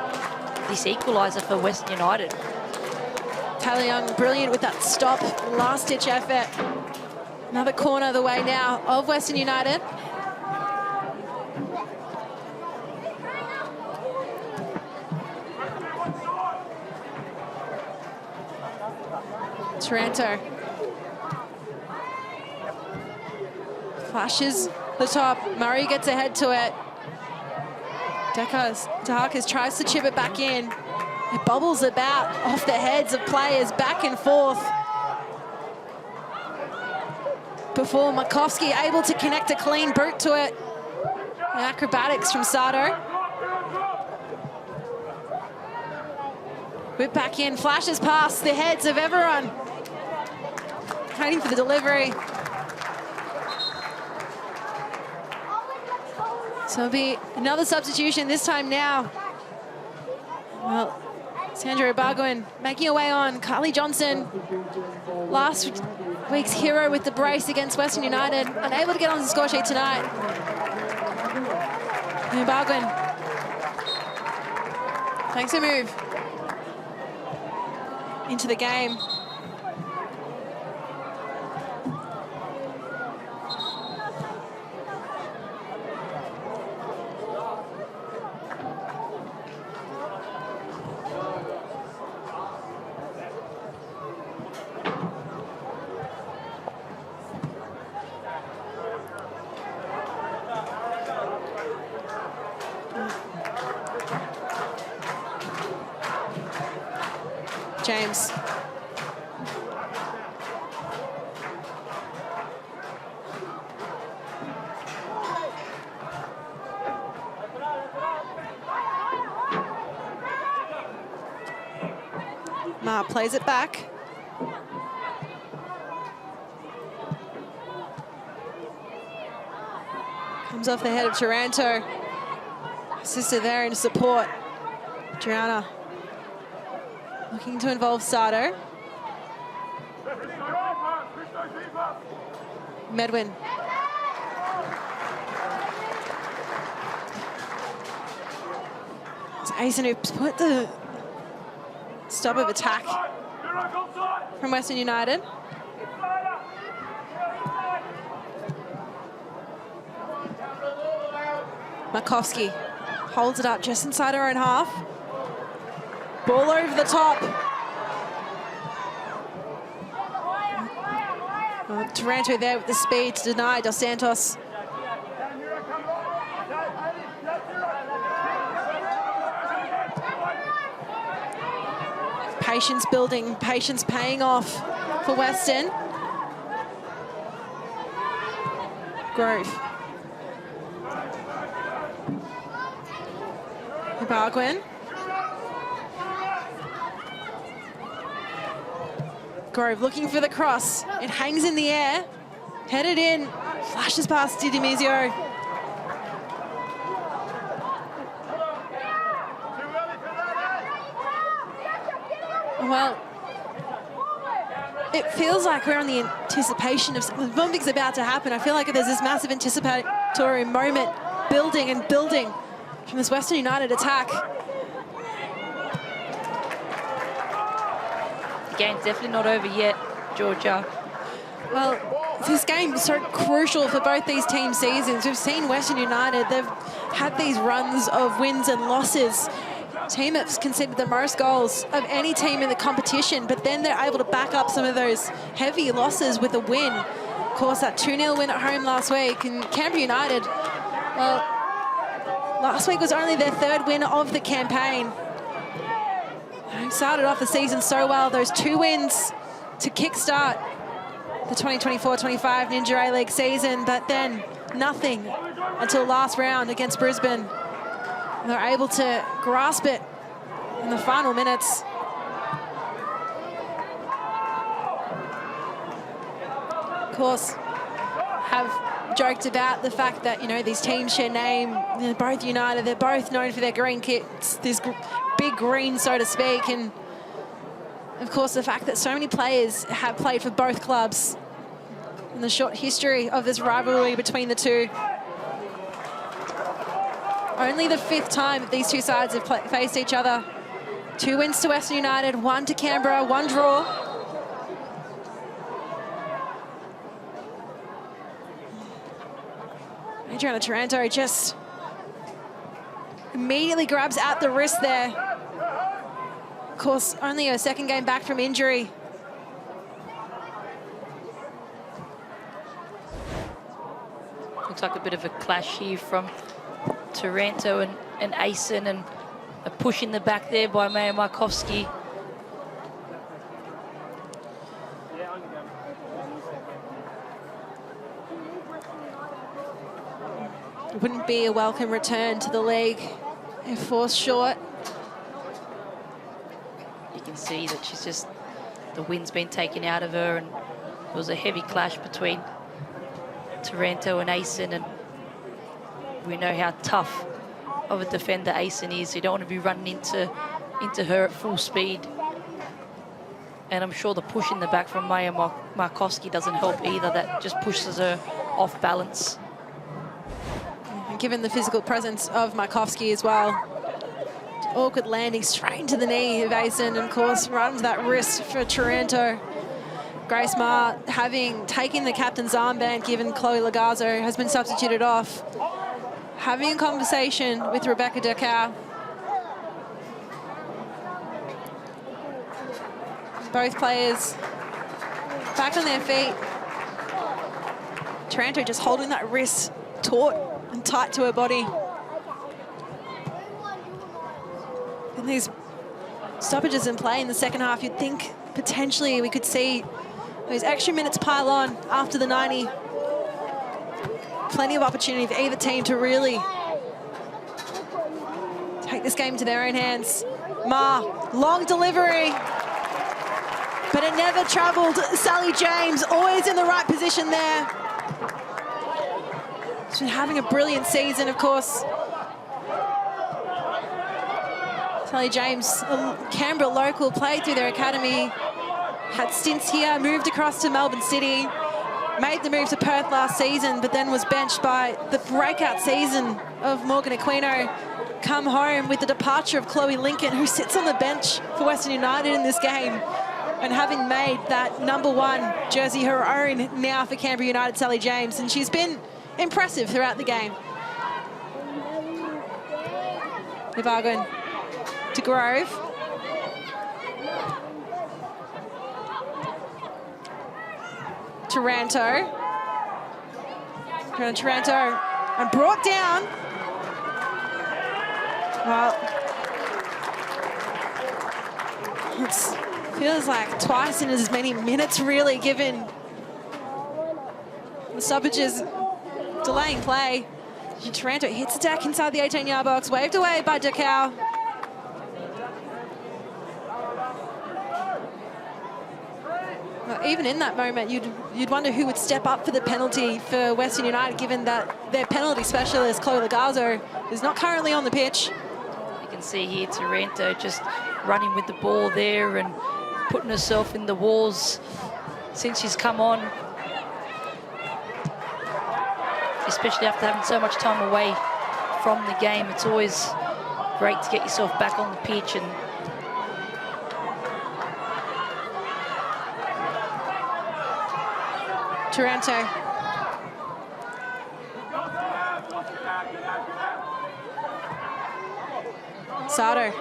this equaliser for Western United. Taylor Young, brilliant with that stop, last-ditch effort. Another corner the way now of Western United. Taranto flashes the top. Murray gets ahead to it. Dacus tries to chip it back in. It bobbles about off the heads of players back and forth. Before Makovsky able to connect a clean boot to it. The acrobatics from Sato. Whip back in, flashes past the heads of everyone. Waiting for the delivery. So it'll be another substitution, this time now. Well, Sandra Barguin making her way on. Carly Johnson, last week's hero with the brace against Western United, unable to get on the score sheet tonight. And Barguin makes a move into the game. James. Ma plays it back. Comes off the head of Taranto. Sister there in support. Joanna looking to involve Sato. Medwin. It's Asen who put the stop of attack from Western United. Makovsky holds it up just inside her own half. Ball over the top. Taranto there with the speed to deny Dos Santos. Patience building, patience paying off for Western. Grove. Barguin. Grove looking for the cross. It hangs in the air. Headed in. Flashes past Didimizio. Well, it feels like we're on the anticipation of something's about to happen. I feel like there's this massive anticipatory moment building and building from this Western United attack. The game's definitely not over yet, Georgia. Well, this game is so crucial for both these team seasons. We've seen Western United, they've had these runs of wins and losses. Team that's conceded the most goals of any team in the competition, but then they're able to back up some of those heavy losses with a win. Of course, that 2-0 win at home last week. And Canberra United, well, last week was only their third win of the campaign. They started off the season so well, those 2 wins to kickstart the 2024-25 Ninja A-League season, but then nothing until last round against Brisbane. They're able to grasp it in the final minutes. Of course, have joked about the fact that, you know, these teams share name. They're both United. They're both known for their green kits, this big green, so to speak. And, of course, the fact that so many players have played for both clubs in the short history of this rivalry between the two. Only the 5th time that these two sides have faced each other. 2 wins to Western United, 1 to Canberra, 1 draw. Adriana Taranto just immediately grabs at the wrist there. Of course, only her 2nd game back from injury. Looks like a bit of a clash here from Taranto and Aysen, and a push in the back there by Maya Markovski. It wouldn't be a welcome return to the league if forced short. You can see that she's just, the wind's been taken out of her, and it was a heavy clash between Taranto and Aysen, and we know how tough of a defender Aysen is. You don't want to be running into her at full speed. And I'm sure the push in the back from Maya Markovski doesn't help either. That just pushes her off balance. And given the physical presence of Markovski as well, awkward landing straight into the knee of Aysen, and of course right into that wrist for Taranto. Grace Maher, having taken the captain's armband given Chloe Lagazzo, has been substituted off. Having a conversation with Rebecca Ducow. Both players back on their feet. Taranto just holding that wrist taut and tight to her body. And these stoppages in play in the 2nd half, you'd think potentially we could see those extra minutes pile on after the 90. Plenty of opportunity for either team to really take this game into their own hands. Ma, long delivery, but it never travelled. Sally James, always in the right position there. She's been having a brilliant season, of course. Sally James, a Canberra local, played through their academy, had stints here, moved across to Melbourne City, made the move to Perth last season, but then was benched by the breakout season of Morgan Aquino. Come home with the departure of Chloe Lincoln, who sits on the bench for Western United in this game, and having made that #1 jersey her own now for Canberra United, Sally James, and she's been impressive throughout the game. Levagon to Grove. Taranto. Taranto and brought down. Well, it feels like twice in as many minutes, really, given the stoppages delaying play. Taranto hits a deck inside the 18-yard box, waved away by Ducow. Well, even in that moment, you'd wonder who would step up for the penalty for Western United, given that their penalty specialist, Chloe Lagazzo, is not currently on the pitch. You can see here Taranto just running with the ball there and putting herself in the walls since she's come on. Especially after having so much time away from the game, it's always great to get yourself back on the pitch. And Taranto. Sato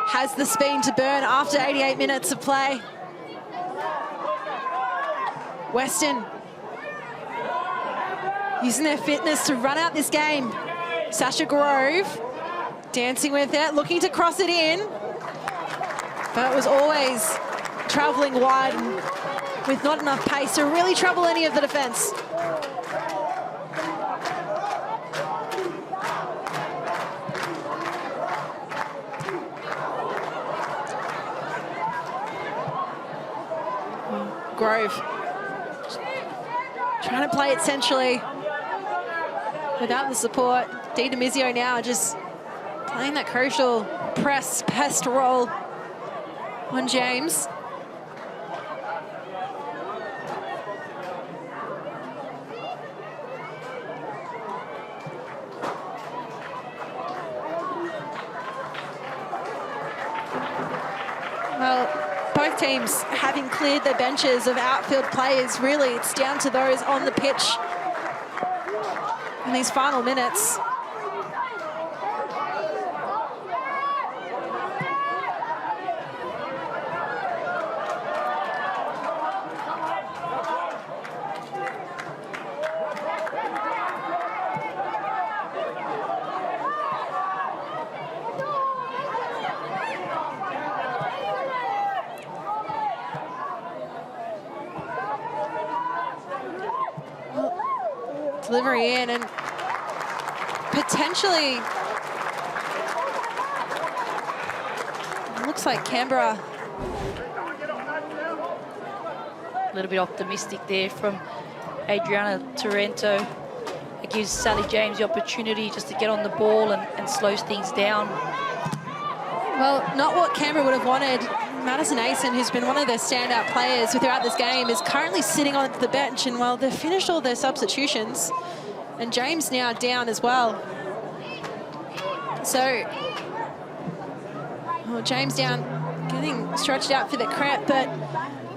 has the speed to burn after 88 minutes of play. Western using their fitness to run out this game. Sasha Grove dancing with it, looking to cross it in, but it was always travelling wide and with not enough pace to really trouble any of the defence. Grove trying to play it centrally without the support. Di D'Amizio now just playing that crucial press pest role on James. teams having cleared their benches of outfield players. Really, it's down to those on the pitch in these final minutes. Delivery in, and potentially looks like Canberra. A little bit optimistic there from Adriana Torrento. It gives Sally James the opportunity just to get on the ball and slows things down. Well, not what Canberra would have wanted. Madison Asen, who's been one of their standout players throughout this game, is currently sitting on the bench, and well, they've finished all their substitutions. And James now down as well. So, well, James down, getting stretched out for the cramp, but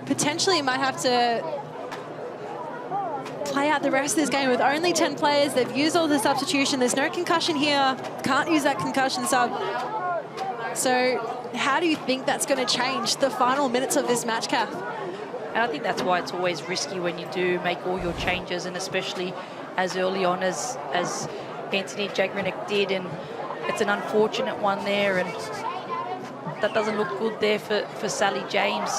potentially might have to play out the rest of this game with only 10 players. They've used all the substitution. There's no concussion here. Can't use that concussion sub. So how do you think that's going to change the final minutes of this match, Kath? And I think that's why it's always risky when you do make all your changes, and especially as early on as Anthony Jagrinek did, and it's an unfortunate one there, and that doesn't look good there for Sally James.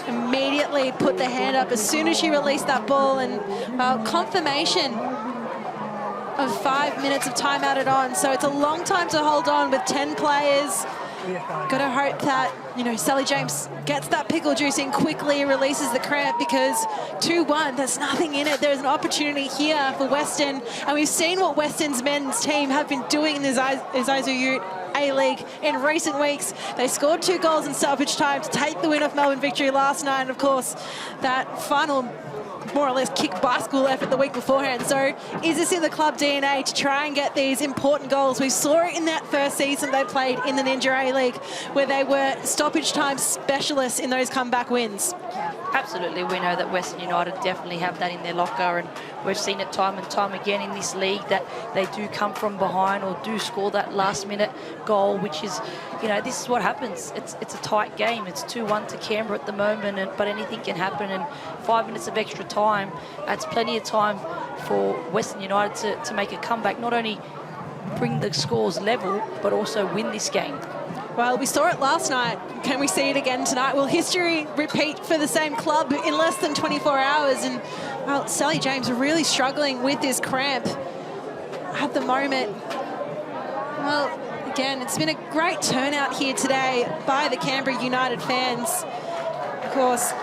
Immediately put the hand up as soon as she released that ball, and confirmation of 5 minutes of time added on. So it's a long time to hold on with 10 players. Got to hope that, you know, Sally James gets that pickle juice in quickly, releases the cramp, because 2-1, there's nothing in it. There's an opportunity here for Western, and we've seen what Western's men's team have been doing in this Iso Ute A-League in recent weeks. They scored 2 goals in stoppage time to take the win off Melbourne Victory last night, and of course, that final more or less kick basketball effort the week beforehand. So is this in the club DNA to try and get these important goals? We saw it in that first season they played in the Ninja A-League, where they were stoppage time specialists in those comeback wins. Absolutely, we know that Western United definitely have that in their locker, and we've seen it time and time again in this league that they do come from behind or do score that last-minute goal, which is, you know, this is what happens. It's a tight game. It's 2-1 to Canberra at the moment, but anything can happen, and 5 minutes of extra time, that's plenty of time for Western United to make a comeback, not only bring the scores level, but also win this game. Well, we saw it last night. Can we see it again tonight? Will history repeat for the same club in less than 24 hours? And, well, Sally James really struggling with this cramp at the moment. Well, again, it's been a great turnout here today by the Canberra United fans. Of course,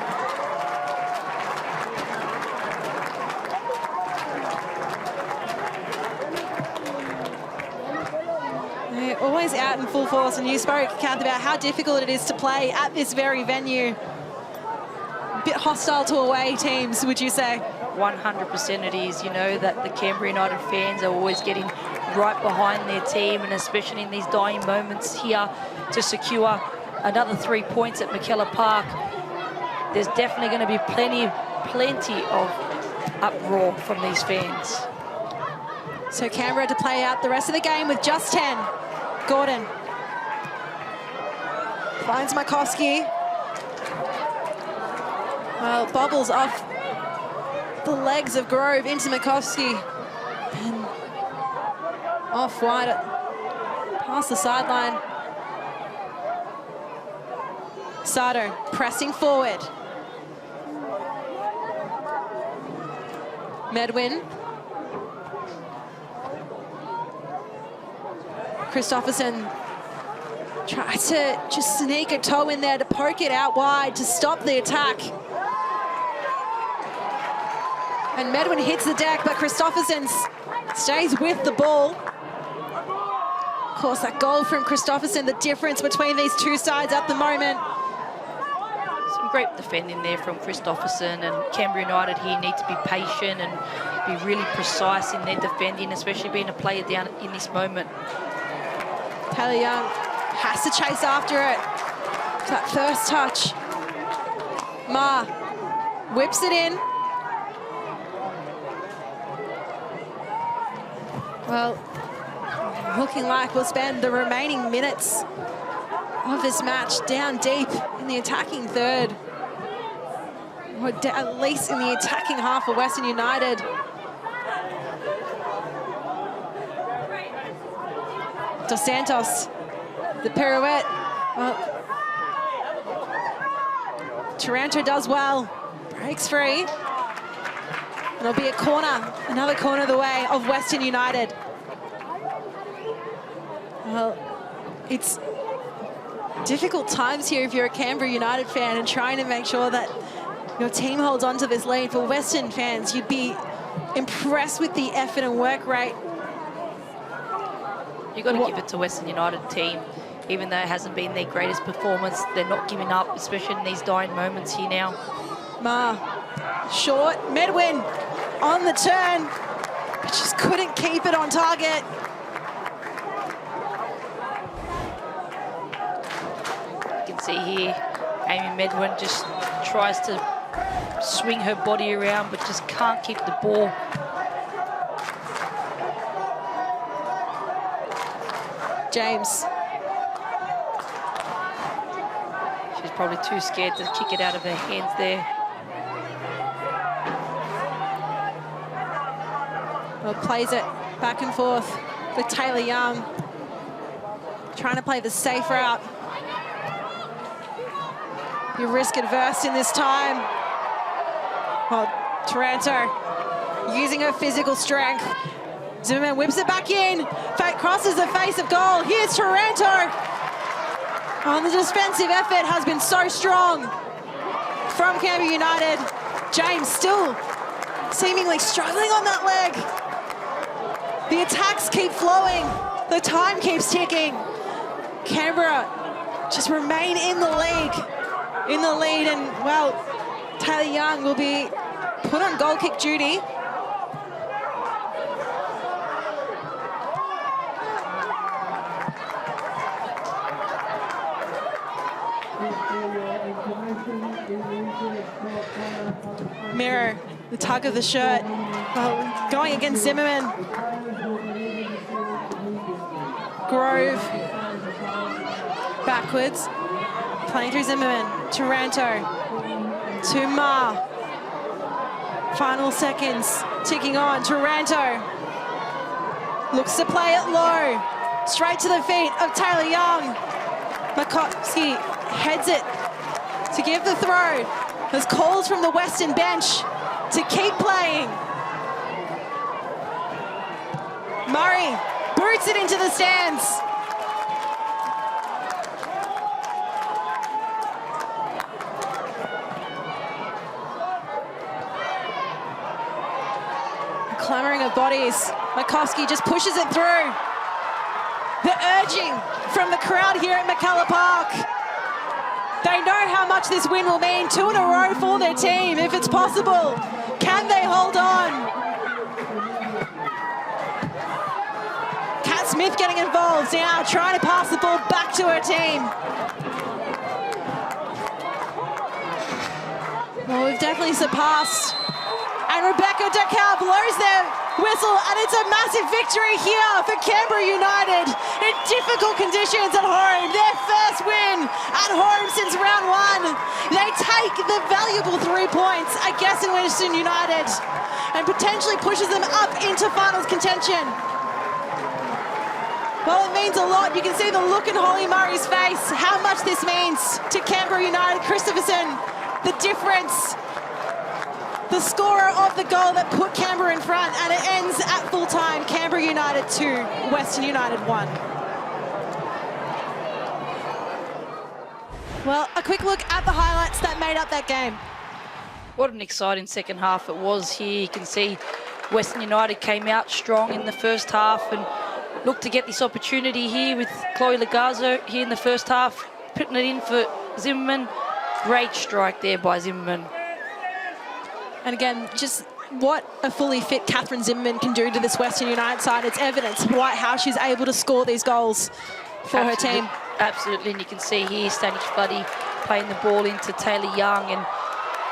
they're always out in full force, and you spoke, Kath, about how difficult it is to play at this very venue. A bit hostile to away teams, would you say? 100% it is. You know that the Canberra United fans are always getting right behind their team, and especially in these dying moments here to secure another 3 points at McKellar Park. There's definitely going to be plenty of uproar from these fans. So Canberra to play out the rest of the game with just 10. Gordon finds Makovsky. Well, bobbles off the legs of Grove into Makovsky. And off wide, past the sideline. Sato pressing forward. Medwin. Christopherson tries to just sneak a toe in there to poke it out wide to stop the attack. And Medwin hits the deck, but Christopherson stays with the ball. Of course, that goal from Christopherson, the difference between these two sides at the moment. Some great defending there from Christopherson, and Canberra United here need to be patient and be really precise in their defending, especially being a player down in this moment. Taylor Young has to chase after it. That first touch. Ma whips it in. Well, looking like we'll spend the remaining minutes of this match down deep in the attacking third. Or at least in the attacking half of Western United. Dos Santos, the pirouette. Well, Taranto does well, breaks free. And it'll be a corner, another corner the way of Western United. Well, it's difficult times here if you're a Canberra United fan and trying to make sure that your team holds on to this lead. For Western fans, you'd be impressed with the effort and work rate. You've got to give it to Western United team. Even though it hasn't been their greatest performance, they're not giving up, especially in these dying moments here now. Ma, short, Medwin on the turn, but just couldn't keep it on target. You can see here, Amy Medwin just tries to swing her body around, but just can't keep the ball. James. She's probably too scared to kick it out of her hands there. Well, plays it back and forth with Taylor Young. Trying to play the safe route. You're risk adverse in this time. Well, Taranto using her physical strength. Zimmerman whips it back in. Crosses the face of goal. Here's Taranto. Oh, the defensive effort has been so strong from Canberra United. James still seemingly struggling on that leg. The attacks keep flowing. The time keeps ticking. Canberra just remain in the lead, and well, Taylor Young will be put on goal kick duty. Mirror, the tug of the shirt. Well, going against Zimmerman. Grove. Backwards. Playing through Zimmerman. Taranto. To Ma. Final seconds. Ticking on. Taranto. Looks to play it low. Straight to the feet of Taylor Young. Makowski heads it to give the throw. There's calls from the Western bench to keep playing. Murray boots it into the stands. A clamoring of bodies. Makowski just pushes it through. The urging from the crowd here at McCullough Park. They know how much this win will mean. 2 in a row for their team, if it's possible. Can they hold on? Kat Smith getting involved now, trying to pass the ball back to her team. Well, we've definitely surpassed. And Rebecca Decal blows their whistle, and it's a massive victory here for Canberra United in difficult conditions at home. Their first win at home since round 1. They take the valuable 3 points against Western United and potentially pushes them up into finals contention. Well, it means a lot. You can see the look in Holly Murray's face, how much this means to Canberra United. Christopherson, the difference. The scorer of the goal that put Canberra in front, and it ends at full time. Canberra United 2, Western United 1. Well, a quick look at the highlights that made up that game. What an exciting second half it was here. You can see Western United came out strong in the first half and looked to get this opportunity here with Chloe Lagazo here in the first half, putting it in for Zimmerman. Great strike there by Zimmerman. And again, just what a fully fit Catherine Zimmerman can do to this Western United side. It's evidence how she's able to score these goals for her team. Absolutely, and you can see here Stanic Floody playing the ball into Taylor Young, and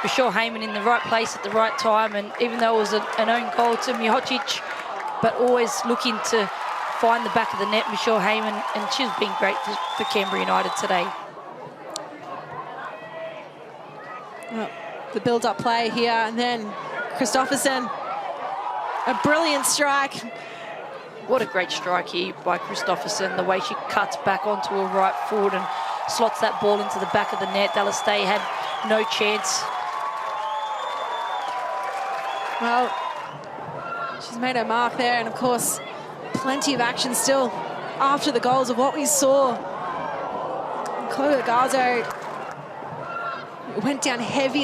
Michelle Heyman in the right place at the right time. And even though it was an own goal to Mihocic, but always looking to find the back of the net, Michelle Heyman, and she's been great for Canberra United today. Well, the build-up play here, and then Christopherson, a brilliant strike. What a great strike here by Christopherson, the way she cuts back onto her right foot and slots that ball into the back of the net. Dallas Day had no chance. Well, she's made her mark there, and of course, plenty of action still after the goals of what we saw. Chloe Garzo went down heavy